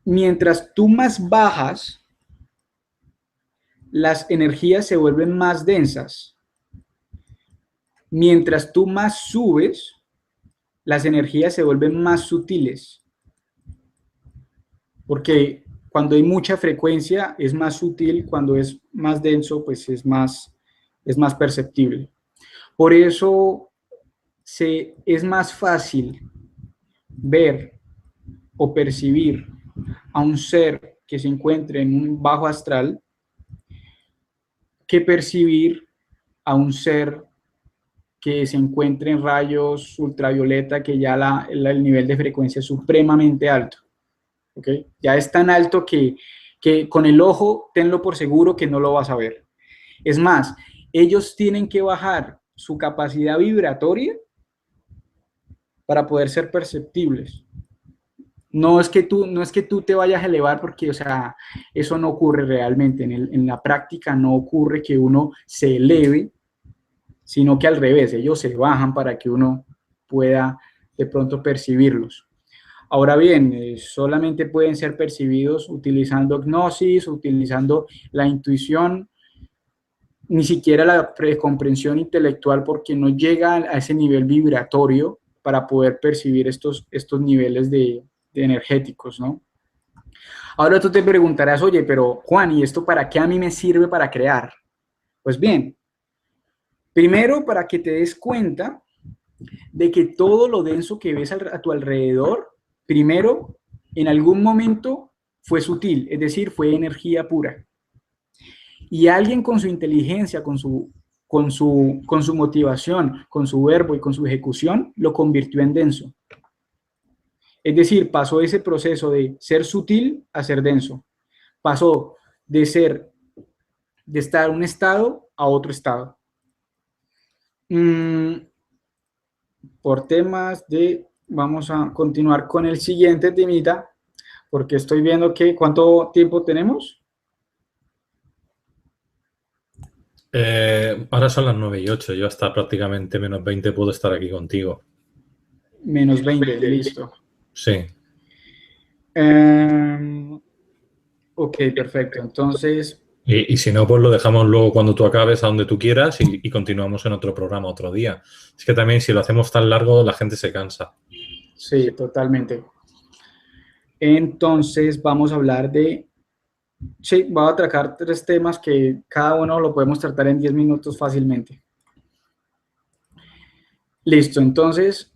mientras tú más bajas, las energías se vuelven más densas. Mientras tú más subes, las energías se vuelven más sutiles. Porque cuando hay mucha frecuencia es más sutil, cuando es más denso, pues es más perceptible. Por eso es más fácil ver o percibir a un ser que se encuentre en un bajo astral que percibir a un ser que se encuentre en rayos ultravioleta, que ya el nivel de frecuencia es supremamente alto. ¿Okay? Ya es tan alto que con el ojo, tenlo por seguro que no lo vas a ver. Es más, ellos tienen que bajar su capacidad vibratoria para poder ser perceptibles. No es que tú te vayas a elevar porque, o sea, eso no ocurre realmente. En la práctica no ocurre que uno se eleve, sino que al revés, ellos se bajan para que uno pueda de pronto percibirlos. Ahora bien, solamente pueden ser percibidos utilizando gnosis, utilizando la intuición, ni siquiera la precomprensión intelectual, porque no llega a ese nivel vibratorio para poder percibir estos niveles de energéticos, ¿no? Ahora tú te preguntarás, oye, pero Juan, ¿y esto para qué a mí me sirve para crear? Pues bien, primero para que te des cuenta de que todo lo denso que ves a tu alrededor, primero, en algún momento fue sutil, es decir, fue energía pura. Y alguien con su inteligencia, con su motivación, con su verbo y con su ejecución, lo convirtió en denso. Es decir, pasó ese proceso de ser sutil a ser denso. Pasó de estar en un estado a otro estado. Por temas vamos a continuar con el siguiente temita, porque estoy viendo que, ¿cuánto tiempo tenemos? Ahora son las 9:08, yo hasta prácticamente menos 20 puedo estar aquí contigo. Menos 20, listo. Sí. Ok, perfecto. Entonces... Y si no, pues lo dejamos luego cuando tú acabes a donde tú quieras y continuamos en otro programa otro día. Es que también si lo hacemos tan largo, la gente se cansa. Sí, totalmente. Entonces vamos a hablar de... Sí, voy a tratar 3 temas que cada uno lo podemos tratar en 10 minutos fácilmente. Listo, entonces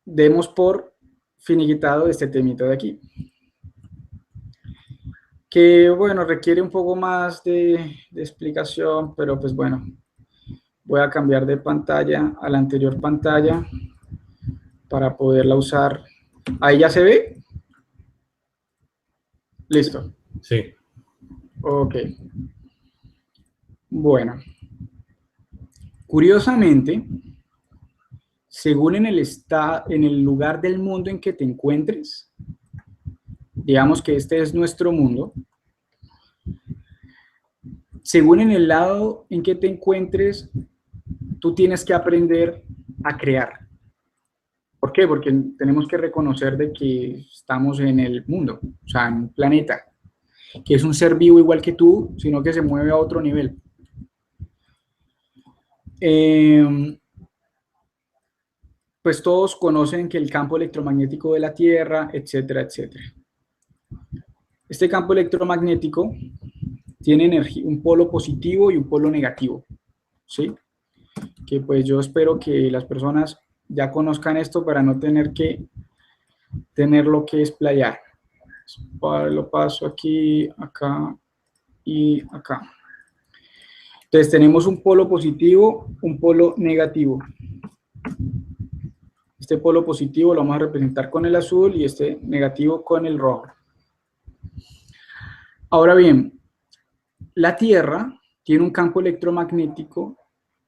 demos por finiquitado este temito de aquí. Que, bueno, requiere un poco más de explicación, pero pues bueno, voy a cambiar de pantalla a la anterior pantalla para poderla usar. ¿Ahí ya se ve? Listo. Sí. Ok. Bueno. Curiosamente, según en el lugar del mundo en que te encuentres, digamos que este es nuestro mundo, según en el lado en que te encuentres, tú tienes que aprender a crear. ¿Por qué? Porque tenemos que reconocer de que estamos en el mundo, o sea, en un planeta, que es un ser vivo igual que tú, sino que se mueve a otro nivel. Pues todos conocen que el campo electromagnético de la Tierra, etcétera, etcétera. Este campo electromagnético tiene energía, un polo positivo y un polo negativo, ¿sí? Que pues yo espero que las personas ya conozcan esto para no tener que tenerlo que explayar. Lo paso aquí, acá y acá. Entonces tenemos un polo positivo, un polo negativo. Este polo positivo lo vamos a representar con el azul y este negativo con el rojo. Ahora bien, la Tierra tiene un campo electromagnético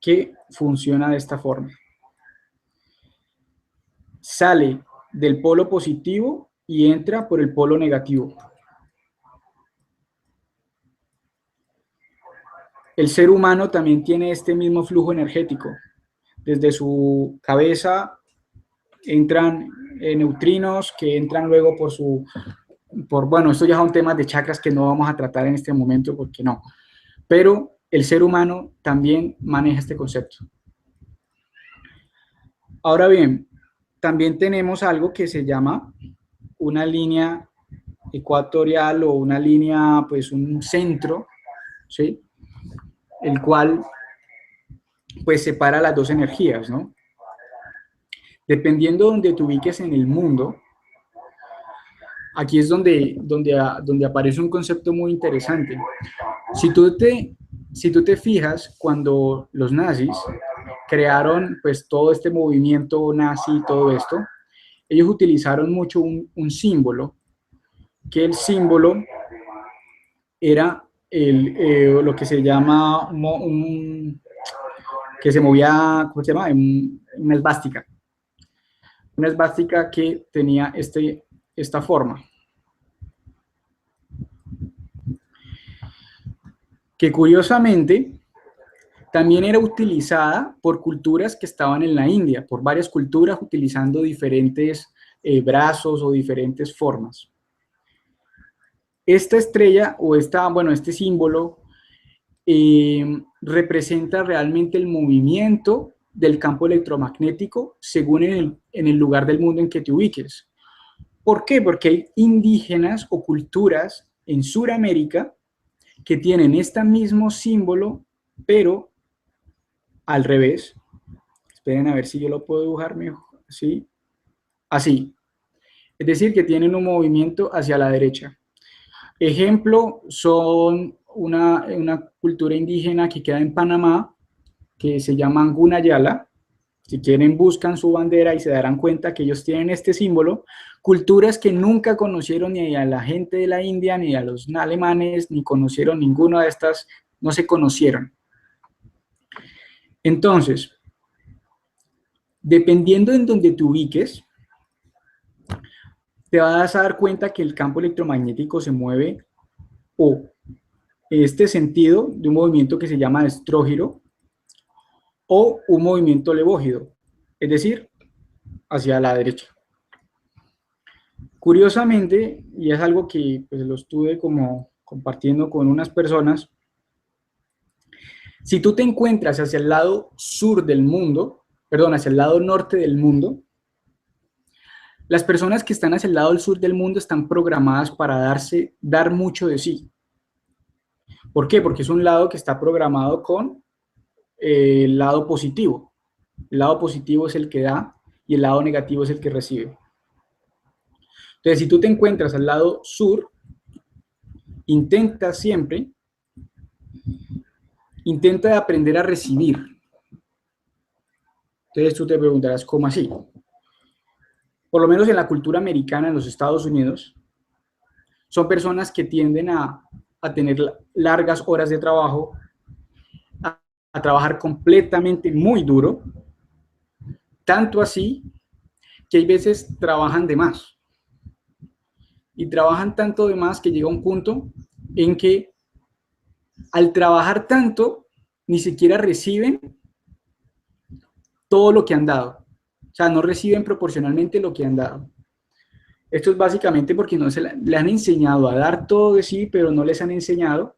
que funciona de esta forma. Sale del polo positivo y entra por el polo negativo. El ser humano también tiene este mismo flujo energético. Desde su cabeza entran neutrinos que entran luego bueno, esto ya son temas de chakras que no vamos a tratar en este momento porque no. Pero el ser humano también maneja este concepto. Ahora bien, también tenemos algo que se llama una línea ecuatorial o una línea, pues un centro, ¿sí? El cual, pues separa las dos energías, ¿no? Dependiendo de donde te ubiques en el mundo, aquí es donde aparece un concepto muy interesante. Si tú te fijas, cuando los nazis crearon pues todo este movimiento nazi y todo esto, ellos utilizaron mucho un símbolo, que el símbolo era lo que se llama que se movía, ¿cómo se llama? Una esvástica. Una esvástica que tenía esta forma. Que curiosamente también era utilizada por culturas que estaban en la India, por varias culturas utilizando diferentes brazos o diferentes formas. Esta estrella o este símbolo representa realmente el movimiento del campo electromagnético según en el lugar del mundo en que te ubiques. ¿Por qué? Porque hay indígenas o culturas en Sudamérica que tienen este mismo símbolo, pero al revés. Esperen a ver si yo lo puedo dibujar mejor. ¿Sí? Así. Es decir, que tienen un movimiento hacia la derecha. Ejemplo, son una cultura indígena que queda en Panamá, que se llaman Gunayala. Si quieren, buscan su bandera y se darán cuenta que ellos tienen este símbolo. Culturas que nunca conocieron ni a la gente de la India, ni a los alemanes, ni conocieron ninguna de estas, no se conocieron. Entonces, dependiendo en donde te ubiques, te vas a dar cuenta que el campo electromagnético se mueve o en este sentido de un movimiento que se llama estrógiro o un movimiento levógido, es decir, hacia la derecha. Curiosamente, y es algo que pues, lo estuve como compartiendo con unas personas, si tú te encuentras hacia el lado sur del mundo, perdón, hacia el lado norte del mundo, las personas que están hacia el lado del sur del mundo están programadas para dar mucho de sí. ¿Por qué? Porque es un lado que está programado con el lado positivo. El lado positivo es el que da y el lado negativo es el que recibe. Entonces, si tú te encuentras al lado sur, intenta aprender a recibir. Entonces tú te preguntarás, ¿cómo así? Por lo menos en la cultura americana en los Estados Unidos, son personas que tienden a tener largas horas de trabajo, a trabajar completamente muy duro, tanto así que hay veces trabajan de más. Y trabajan tanto de más que llega un punto en que al trabajar tanto, ni siquiera reciben todo lo que han dado. O sea, no reciben proporcionalmente lo que han dado. Esto es básicamente porque no le han enseñado a dar todo de sí, pero no les han enseñado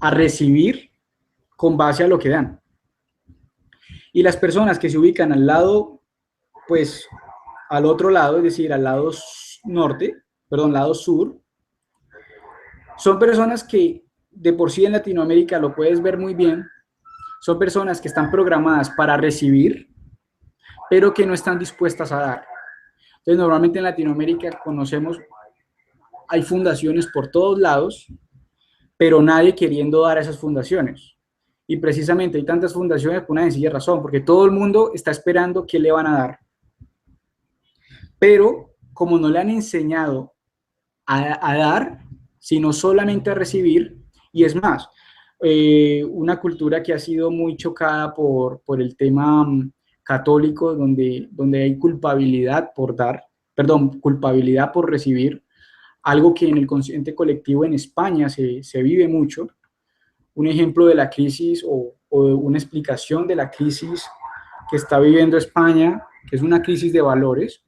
a recibir con base a lo que dan. Y las personas que se ubican al lado, pues, al otro lado, es decir, al lado norte, perdón, lado sur, son personas que de por sí en Latinoamérica lo puedes ver muy bien, son personas que están programadas para recibir, pero que no están dispuestas a dar. Entonces, normalmente en Latinoamérica conocemos, hay fundaciones por todos lados, pero nadie queriendo dar a esas fundaciones. Y precisamente hay tantas fundaciones por una sencilla razón, porque todo el mundo está esperando qué le van a dar. Pero como no le han enseñado a dar, sino solamente a recibir, y es más, una cultura que ha sido muy chocada por el tema católico, donde hay culpabilidad por dar, perdón, culpabilidad por recibir, algo que en el consciente colectivo en España se vive mucho. Un ejemplo de la crisis o una explicación de la crisis que está viviendo España, que es una crisis de valores,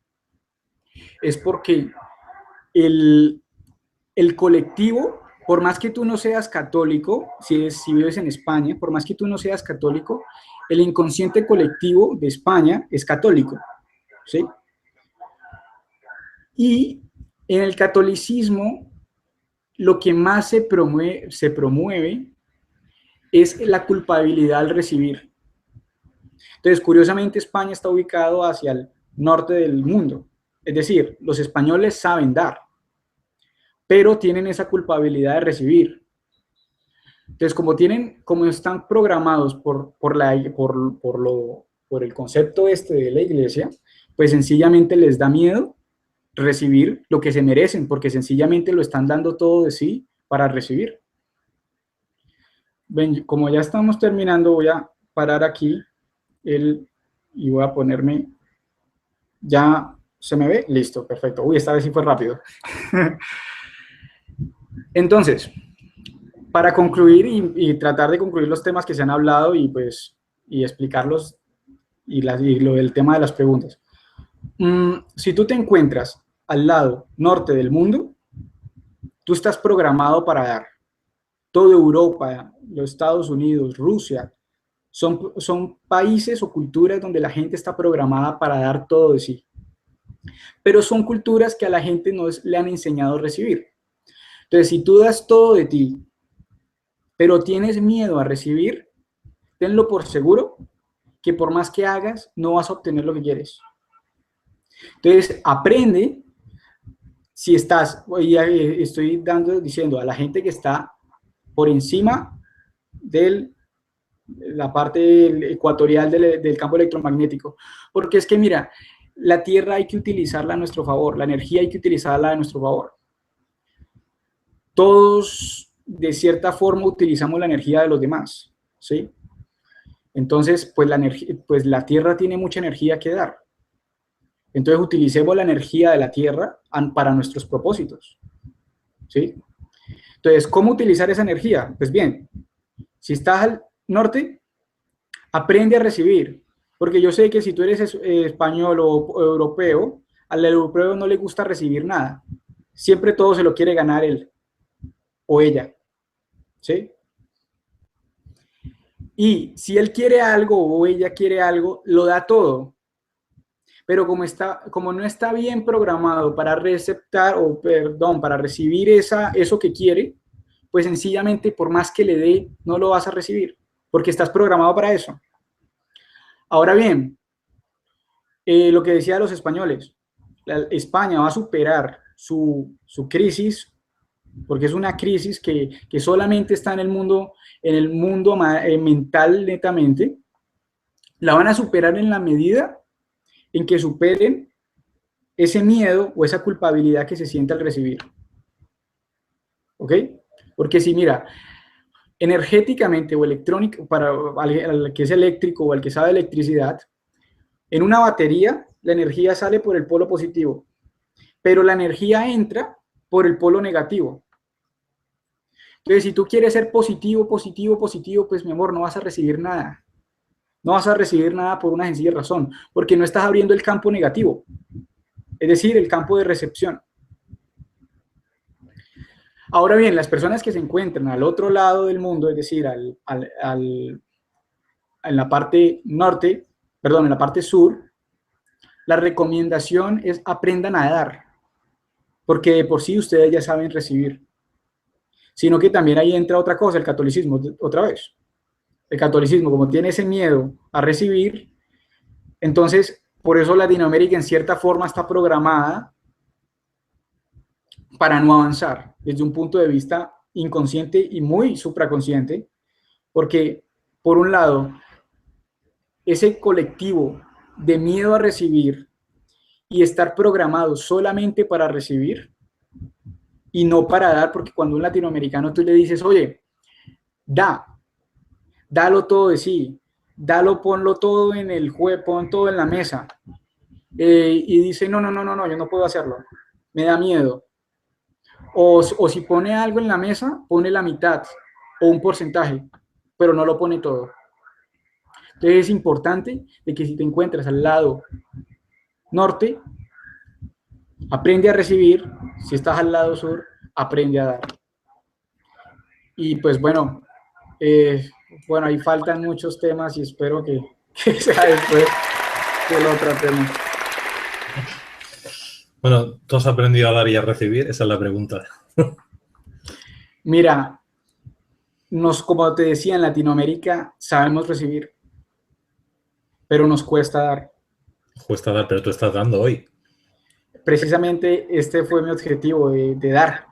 es porque el colectivo, por más que tú no seas católico, si vives en España, por más que tú no seas católico, el inconsciente colectivo de España es católico, ¿sí? Y en el catolicismo, lo que más se promueve es la culpabilidad al recibir. Entonces, curiosamente, España está ubicado hacia el norte del mundo. Es decir, los españoles saben dar, pero tienen esa culpabilidad de recibir. Entonces, como están programados por el concepto de la iglesia, pues sencillamente les da miedo recibir lo que se merecen, porque sencillamente lo están dando todo de sí para recibir. Ven, como ya estamos terminando, voy a parar aquí y voy a ponerme, ya se me ve, listo, perfecto. Uy, esta vez sí fue rápido. Entonces, para concluir y tratar de concluir los temas que se han hablado y explicarlos y lo del tema de las preguntas. Si tú te encuentras al lado norte del mundo, tú estás programado para dar. Toda Europa, los Estados Unidos, Rusia, son países o culturas donde la gente está programada para dar todo de sí. Pero son culturas que a la gente no le han enseñado a recibir. Entonces, si tú das todo de ti, pero tienes miedo a recibir, tenlo por seguro que por más que hagas, no vas a obtener lo que quieres. Entonces, aprende, si estás, estoy diciendo a la gente que está por encima de la parte ecuatorial del campo electromagnético, porque es que mira, la Tierra hay que utilizarla a nuestro favor, la energía hay que utilizarla a nuestro favor. Todos, de cierta forma, utilizamos la energía de los demás, ¿sí? Entonces, pues la Tierra tiene mucha energía que dar. Entonces, utilicemos la energía de la Tierra para nuestros propósitos, ¿sí? Entonces, ¿cómo utilizar esa energía? Pues bien, si estás al norte, aprende a recibir, porque yo sé que si tú eres español o europeo, al europeo no le gusta recibir nada. Siempre todo se lo quiere ganar él o ella, ¿sí? Y si él quiere algo o ella quiere algo, lo da todo. Pero como no está bien programado para para recibir eso que quiere, pues sencillamente por más que le dé, no lo vas a recibir, porque estás programado para eso. Ahora bien, lo que decía los españoles, España va a superar su crisis, porque es una crisis que solamente está en el mundo mental netamente, la van a superar en la medida en que superen ese miedo o esa culpabilidad que se siente al recibir. ¿ok? Porque si mira, energéticamente o electrónico, para al que es eléctrico o al que sabe electricidad, en una batería la energía sale por el polo positivo, pero la energía entra por el polo negativo. Entonces, si tú quieres ser positivo, positivo, positivo, pues mi amor, no vas a recibir nada. No vas a recibir nada por una sencilla razón, porque no estás abriendo el campo negativo, es decir, el campo de recepción. Ahora bien, las personas que se encuentran al otro lado del mundo, es decir, en la parte norte, perdón, en la parte sur, la recomendación es aprendan a dar, porque de por sí ustedes ya saben recibir. Sino que también ahí entra otra cosa, el catolicismo, otra vez. El catolicismo, como tiene ese miedo a recibir, entonces, por eso Latinoamérica en cierta forma está programada para no avanzar desde un punto de vista inconsciente y muy supraconsciente, porque, por un lado, ese colectivo de miedo a recibir y estar programado solamente para recibir y no para dar, porque cuando un latinoamericano tú le dices, oye, dalo todo de sí, dalo, ponlo todo en el juego, pon todo en la mesa, y dice, no, yo no puedo hacerlo, me da miedo. O si pone algo en la mesa, pone la mitad o un porcentaje, pero no lo pone todo. Entonces es importante de que si te encuentras al lado norte, aprende a recibir. Si estás al lado sur, aprende a dar. Y pues bueno, ahí faltan muchos temas y espero que sea después que lo tratemos. Bueno, ¿tú has aprendido a dar y a recibir? Esa es la pregunta. Mira, como te decía, en Latinoamérica sabemos recibir, pero nos cuesta dar. Cuesta dar, pero tú estás dando hoy. Precisamente este fue mi objetivo de dar.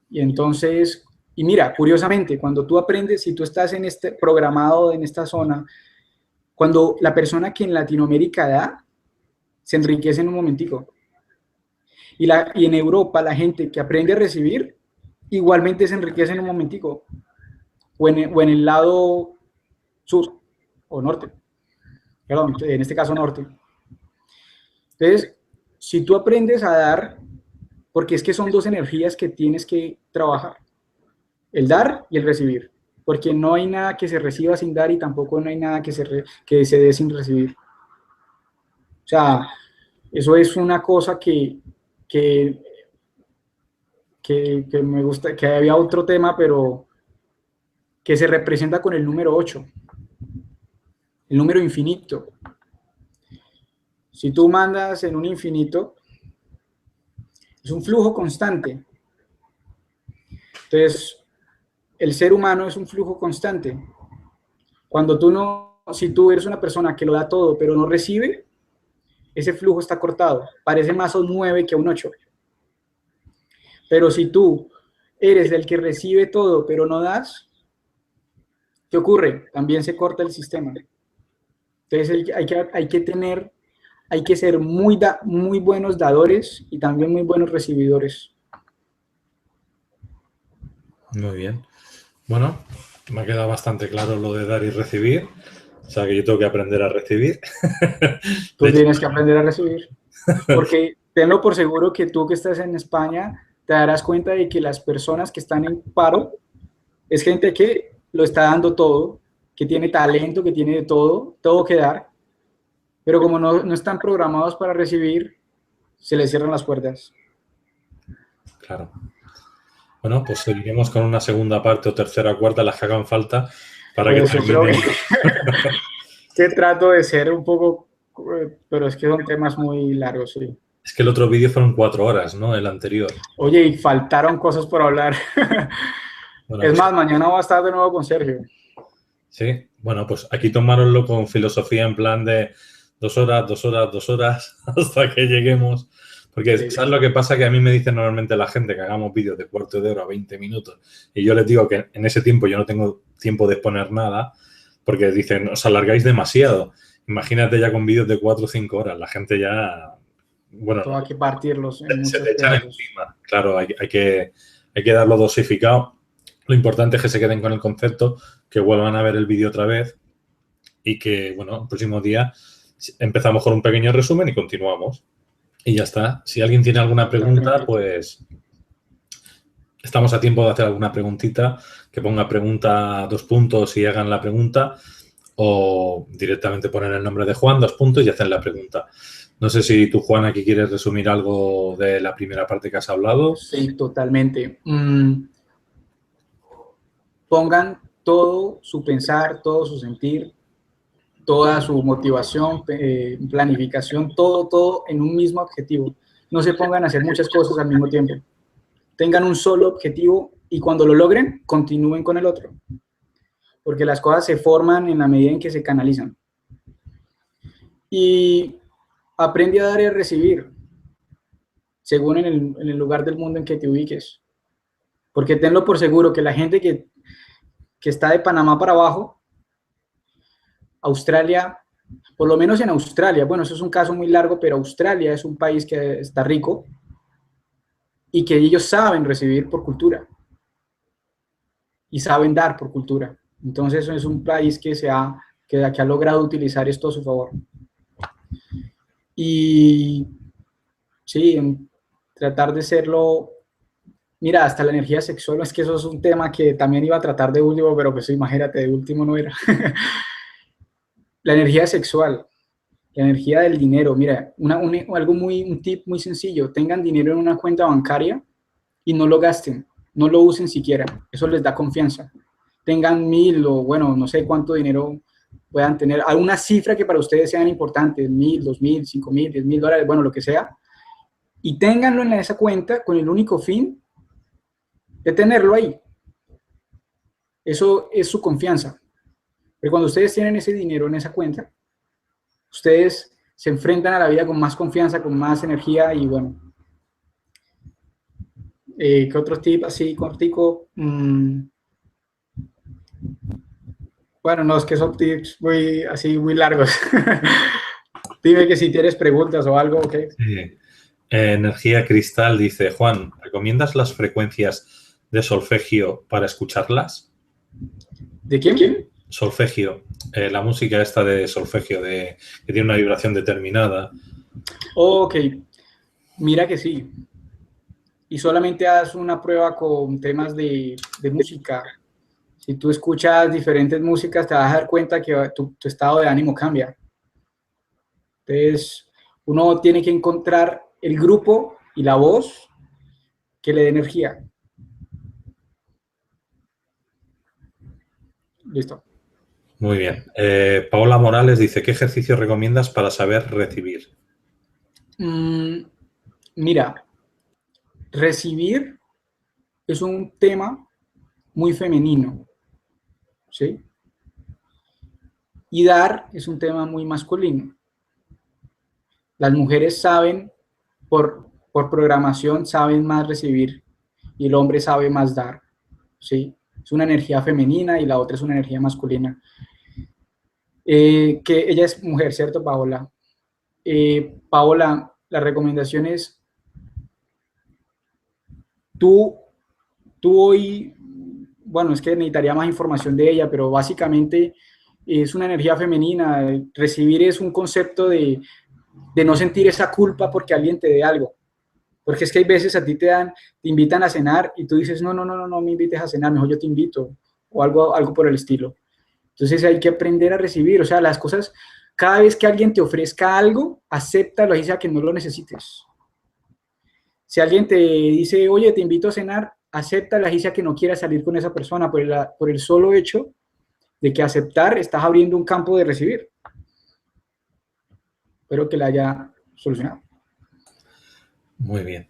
Y entonces, y mira, curiosamente, cuando tú aprendes, si tú estás en programado en esta zona, cuando la persona que en Latinoamérica da, se enriquece en un momentico. Y en Europa, la gente que aprende a recibir, igualmente se enriquece en un momentico. O en el lado sur o norte. Perdón, en este caso norte. Entonces, si tú aprendes a dar, porque es que son dos energías que tienes que trabajar, el dar y el recibir, porque no hay nada que se reciba sin dar y tampoco no hay nada que se dé sin recibir. O sea, eso es una cosa que me gusta, que había otro tema, pero que se representa con el número 8, el número infinito. Si tú mandas en un infinito, es un flujo constante. Entonces, el ser humano es un flujo constante. Si tú eres una persona que lo da todo, pero no recibe, ese flujo está cortado. Parece más a un 9 que a un 8. Pero si tú eres el que recibe todo, pero no das, ¿qué ocurre? También se corta el sistema. Entonces, hay que ser muy buenos dadores y también muy buenos recibidores. Muy bien. Bueno, me ha quedado bastante claro lo de dar y recibir. O sea, que yo tengo que aprender a recibir. Tú tienes que aprender a recibir. Porque tenlo por seguro que tú que estás en España te darás cuenta de que las personas que están en paro es gente que lo está dando todo, que tiene talento, que tiene de todo que dar, pero como no están programados para recibir, se les cierran las puertas. Claro. Bueno, pues seguiremos con una segunda parte o tercera o cuarta, las que hagan falta, para pues que termine. Que trato de ser un poco, pero es que son temas muy largos, sí. Es que el otro vídeo fueron 4 horas, ¿no? El anterior. Oye, y faltaron cosas por hablar. Bueno, es más, mañana voy a estar de nuevo con Sergio. Sí, bueno, pues aquí tomároslo con filosofía en plan de 2 horas, 2 horas, 2 horas, hasta que lleguemos. Porque, sí, ¿sabes lo que pasa? Que a mí me dice normalmente la gente que hagamos vídeos de cuarto de hora a 20 minutos. Y yo les digo que en ese tiempo yo no tengo tiempo de exponer nada, porque dicen, os alargáis demasiado. Imagínate ya con vídeos de 4 o 5 horas. La gente ya... Bueno, todo hay que partirlos en se te echan encima. Claro, hay hay que darlo dosificado. Lo importante es que se queden con el concepto, que vuelvan a ver el vídeo otra vez y que, bueno, el próximo día empezamos con un pequeño resumen y continuamos. Y ya está. Si alguien tiene alguna pregunta, pues estamos a tiempo de hacer alguna preguntita, que ponga pregunta 2 puntos y hagan la pregunta, o directamente ponen el nombre de Juan, 2 puntos y hacen la pregunta. No sé si tú, Juan, aquí quieres resumir algo de la primera parte que has hablado. Sí, totalmente. Pongan todo su pensar, todo su sentir, toda su motivación, planificación, todo en un mismo objetivo. No se pongan a hacer muchas cosas al mismo tiempo. Tengan un solo objetivo y cuando lo logren, continúen con el otro. Porque las cosas se forman en la medida en que se canalizan. Y aprende a dar y a recibir, según en el lugar del mundo en que te ubiques. Porque tenlo por seguro que la gente que está de Panamá para abajo, Australia, por lo menos en Australia, bueno, eso es un caso muy largo, pero Australia es un país que está rico y que ellos saben recibir por cultura y saben dar por cultura. Entonces, es un país que ha logrado utilizar esto a su favor. Y sí, tratar de serlo. Mira, hasta la energía sexual, es que eso es un tema que también iba a tratar de último, pero pues imagínate, de último no era. La energía sexual, la energía del dinero. Mira, un tip muy sencillo: tengan dinero en una cuenta bancaria y no lo gasten, no lo usen siquiera, eso les da confianza. Tengan 1.000 o bueno, no sé cuánto dinero puedan tener, alguna cifra que para ustedes sean importantes, 1.000, 2.000, 5.000, $10.000, bueno, lo que sea, y ténganlo en esa cuenta con el único fin de tenerlo ahí. Eso es su confianza. Pero cuando ustedes tienen ese dinero en esa cuenta, ustedes se enfrentan a la vida con más confianza, con más energía y bueno. ¿Qué otro tip así cortico? Bueno, no, es que son tips muy largos. Dime que si tienes preguntas o algo, ¿ok? Sí. Energía Cristal dice, Juan, ¿recomiendas las frecuencias de solfegio para escucharlas? ¿De quién? Solfegio, la música esta de solfegio, que tiene una vibración determinada. Ok, mira que sí. Y solamente haz una prueba con temas de música. Si tú escuchas diferentes músicas, te vas a dar cuenta que tu estado de ánimo cambia. Entonces, uno tiene que encontrar el grupo y la voz que le dé energía. Listo. Muy bien. Paola Morales dice, ¿qué ejercicio recomiendas para saber recibir? Mira, recibir es un tema muy femenino, ¿sí? Y dar es un tema muy masculino. Las mujeres saben, por programación, saben más recibir y el hombre sabe más dar, ¿sí? Es una energía femenina y la otra es una energía masculina. Que ella es mujer, ¿cierto, Paola? Paola, la recomendación es, tú hoy, bueno, es que necesitaría más información de ella, pero básicamente es una energía femenina. Recibir es un concepto de no sentir esa culpa porque alguien te dé algo. Porque es que hay veces a ti te invitan a cenar y tú dices, no me invites a cenar, mejor yo te invito, o algo por el estilo. Entonces hay que aprender a recibir, o sea, las cosas, cada vez que alguien te ofrezca algo, acéptalo, así sea que no lo necesites. Si alguien te dice, oye, te invito a cenar, acéptalo, así sea que no quieras salir con esa persona, por el solo hecho de que aceptar, estás abriendo un campo de recibir. Espero que la haya solucionado. Muy bien.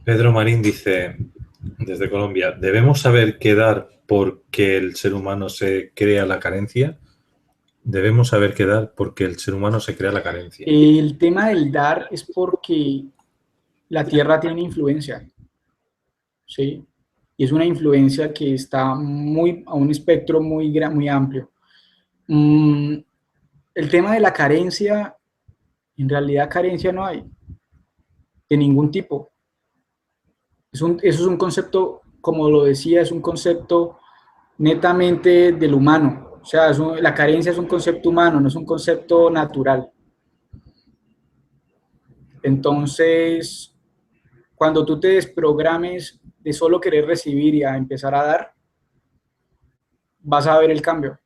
Pedro Marín dice, desde Colombia, ¿debemos saber qué dar porque el ser humano se crea la carencia? Debemos saber qué dar porque el ser humano se crea la carencia. El tema del dar es porque la Tierra tiene influencia, ¿sí? Y es una influencia que está a un espectro muy amplio. El tema de la carencia, en realidad carencia no hay, de ningún tipo. Eso es un concepto como lo decía, es un concepto netamente del humano. O sea, la carencia es un concepto humano, no es un concepto natural. Entonces, cuando tú te desprogrames de solo querer recibir y a empezar a dar, vas a ver el cambio.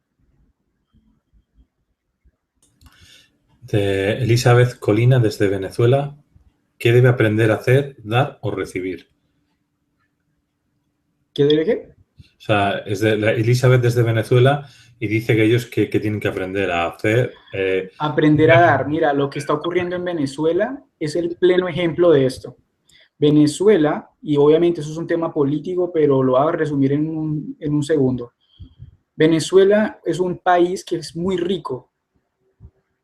De Elizabeth Colina, desde Venezuela. ¿Qué debe aprender a hacer, dar o recibir? ¿Qué debe qué? O sea, es de Elizabeth desde Venezuela y dice que ellos que tienen que aprender a hacer. Aprender a dar. Mira, lo que está ocurriendo en Venezuela es el pleno ejemplo de esto. Venezuela, y obviamente eso es un tema político, pero lo voy a resumir en un segundo. Venezuela es un país que es muy rico,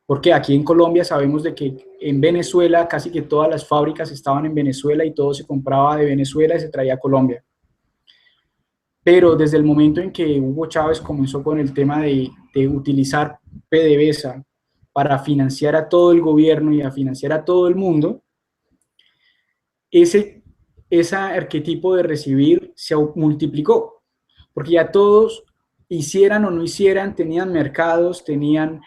porque aquí en Colombia sabemos de que en Venezuela casi que todas las fábricas estaban en Venezuela y todo se compraba de Venezuela y se traía a Colombia. Pero desde el momento en que Hugo Chávez comenzó con el tema de utilizar PDVSA para financiar a todo el gobierno y a financiar a todo el mundo, ese arquetipo de recibir se multiplicó, porque ya todos, hicieran o no hicieran, tenían mercados, tenían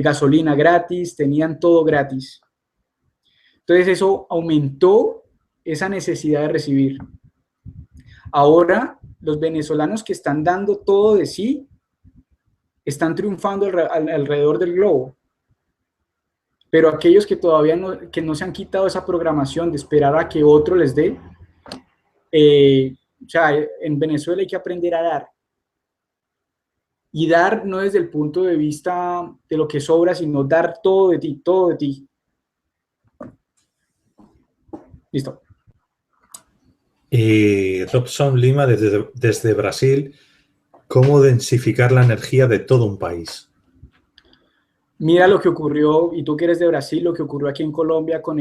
gasolina gratis, tenían todo gratis. Entonces eso aumentó esa necesidad de recibir. Ahora, los venezolanos que están dando todo de sí, están triunfando alrededor del globo. Pero aquellos que todavía no se han quitado esa programación de esperar a que otro les dé, o sea, en Venezuela hay que aprender a dar. Y dar no desde el punto de vista de lo que sobra, sino dar todo de ti, todo de ti. Listo. Robson Lima, desde Brasil, ¿cómo densificar la energía de todo un país? Mira lo que ocurrió, y tú que eres de Brasil, lo que ocurrió aquí en Colombia con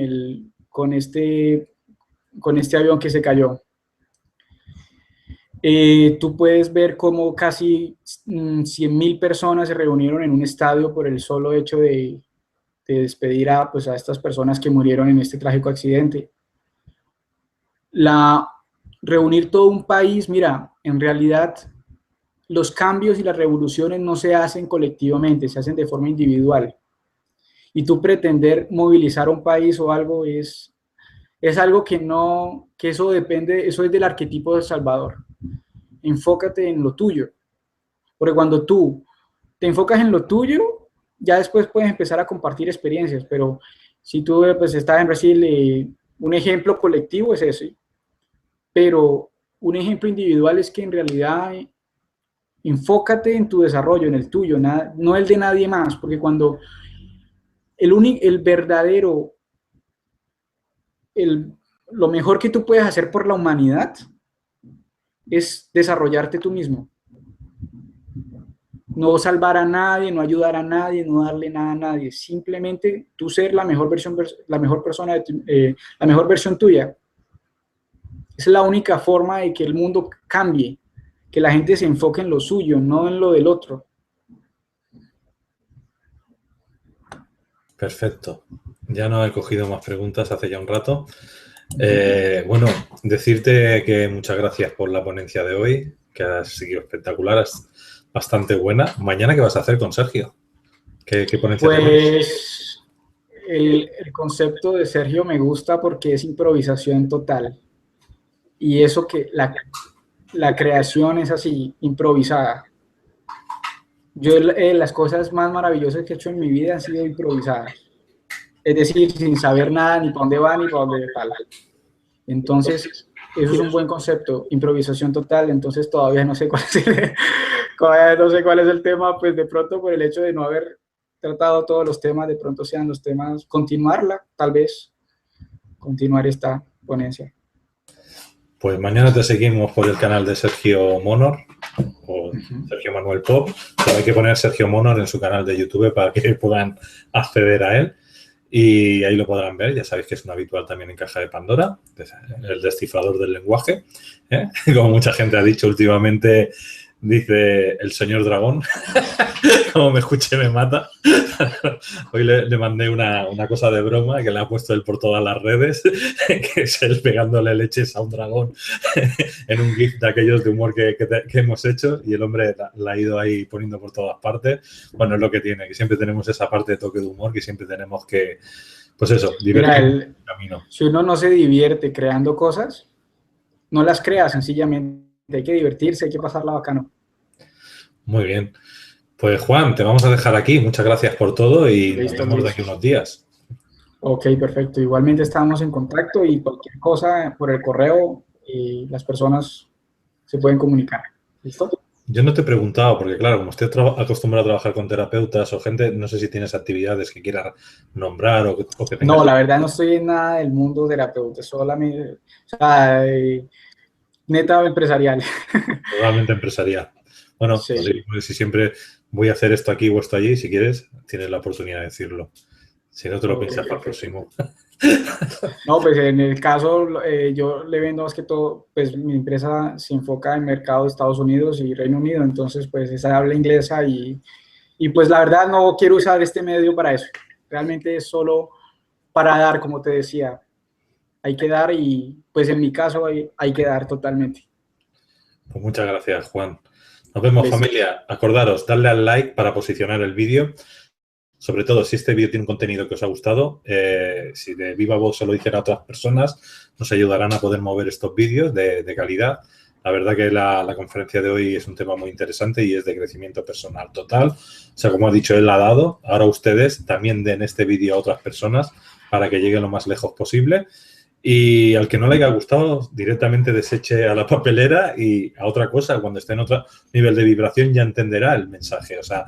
este avión que se cayó. Tú puedes ver cómo casi 100.000 personas se reunieron en un estadio por el solo hecho de despedir a estas personas que murieron en este trágico accidente. Reunir todo un país, mira, en realidad los cambios y las revoluciones no se hacen colectivamente, se hacen de forma individual. Y tú pretender movilizar a un país o algo es algo que eso depende, eso es del arquetipo de Salvador. Enfócate en lo tuyo. Porque cuando tú te enfocas en lo tuyo, ya después puedes empezar a compartir experiencias. Pero si tú estás en Brasil, un ejemplo colectivo es ese. Pero un ejemplo individual es que en realidad enfócate en tu desarrollo, en el tuyo, no el de nadie más. Porque cuando el verdadero, lo mejor que tú puedes hacer por la humanidad es desarrollarte tú mismo. No salvar a nadie, no ayudar a nadie, no darle nada a nadie. Simplemente tú ser la mejor versión tuya. Es la única forma de que el mundo cambie, que la gente se enfoque en lo suyo, no en lo del otro. Perfecto. Ya no he cogido más preguntas hace ya un rato. Bueno, decirte que muchas gracias por la ponencia de hoy, que ha sido espectacular, es bastante buena. ¿Mañana qué vas a hacer con Sergio? ¿Qué ponencia pues el concepto de Sergio me gusta porque es improvisación total. Y eso que la creación es así, improvisada. Yo las cosas más maravillosas que he hecho en mi vida han sido improvisadas. Es decir, sin saber nada, ni para dónde va, ni para dónde tal. Entonces, eso es un buen concepto, improvisación total. Entonces, todavía no sé cuál es el tema, pues de pronto por el hecho de no haber tratado todos los temas, de pronto sean los temas, continuarla, tal vez, continuar esta ponencia. Pues mañana te seguimos por el canal de Sergio Monor o Sergio Manuel Pop. Pero hay que poner Sergio Monor en su canal de YouTube para que puedan acceder a él. Y ahí lo podrán ver. Ya sabéis que es un habitual también en Caja de Pandora, el descifrador del lenguaje. Como mucha gente ha dicho últimamente, Dice el señor Dragón. Como me escuche me mata. Hoy le mandé una cosa de broma que le ha puesto él por todas las redes, que es él pegándole leches a un dragón en un GIF de aquellos de humor que hemos hecho, y el hombre la ha ido ahí poniendo por todas partes. Bueno, es lo que tiene, que siempre tenemos esa parte de toque de humor, que siempre tenemos que, pues eso, divertirnos en el camino. Si uno no se divierte creando cosas, no las crea sencillamente. Hay que divertirse, hay que pasarla bacano. Muy bien. Pues Juan, te vamos a dejar aquí. Muchas gracias por todo y nos vemos de aquí unos días. Ok, perfecto. Igualmente estamos en contacto y cualquier cosa por el correo y las personas se pueden comunicar. ¿Listo? Yo no te he preguntado, porque claro, como estoy acostumbrado a trabajar con terapeutas o gente, no sé si tienes actividades que quieras nombrar o que tengas. No, la verdad no estoy en nada del mundo terapeuta, solamente, o sea, neta empresarial. Totalmente empresarial. Bueno, sí. Pues, si siempre voy a hacer esto aquí o esto allí, si quieres, tienes la oportunidad de decirlo. Si no te lo piensas para el próximo. No, pues en el caso, yo le vendo más que todo, pues mi empresa se enfoca en mercado de Estados Unidos y Reino Unido, entonces pues esa habla inglesa y pues la verdad no quiero usar este medio para eso. Realmente es solo para dar, como te decía. Hay que dar y pues en mi caso hay que dar totalmente. Pues muchas gracias, Juan. Nos vemos, familia. Acordaros, darle al like para posicionar el vídeo. Sobre todo, si este vídeo tiene un contenido que os ha gustado, si de viva voz se lo dicen a otras personas, nos ayudarán a poder mover estos vídeos de calidad. La verdad que la conferencia de hoy es un tema muy interesante y es de crecimiento personal total. O sea, como ha dicho, él ha dado. Ahora ustedes también den este vídeo a otras personas para que llegue lo más lejos posible. Y al que no le haya gustado, directamente deseche a la papelera y a otra cosa. Cuando esté en otro nivel de vibración ya entenderá el mensaje. O sea,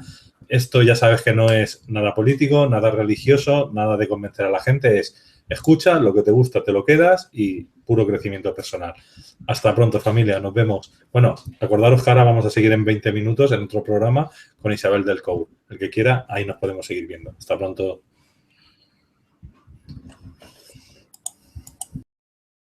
esto ya sabes que no es nada político, nada religioso, nada de convencer a la gente. Es escucha, lo que te gusta te lo quedas y puro crecimiento personal. Hasta pronto, familia. Nos vemos. Bueno, acordaros que ahora vamos a seguir en 20 minutos en otro programa con Isabel del COU. El que quiera, ahí nos podemos seguir viendo. Hasta pronto.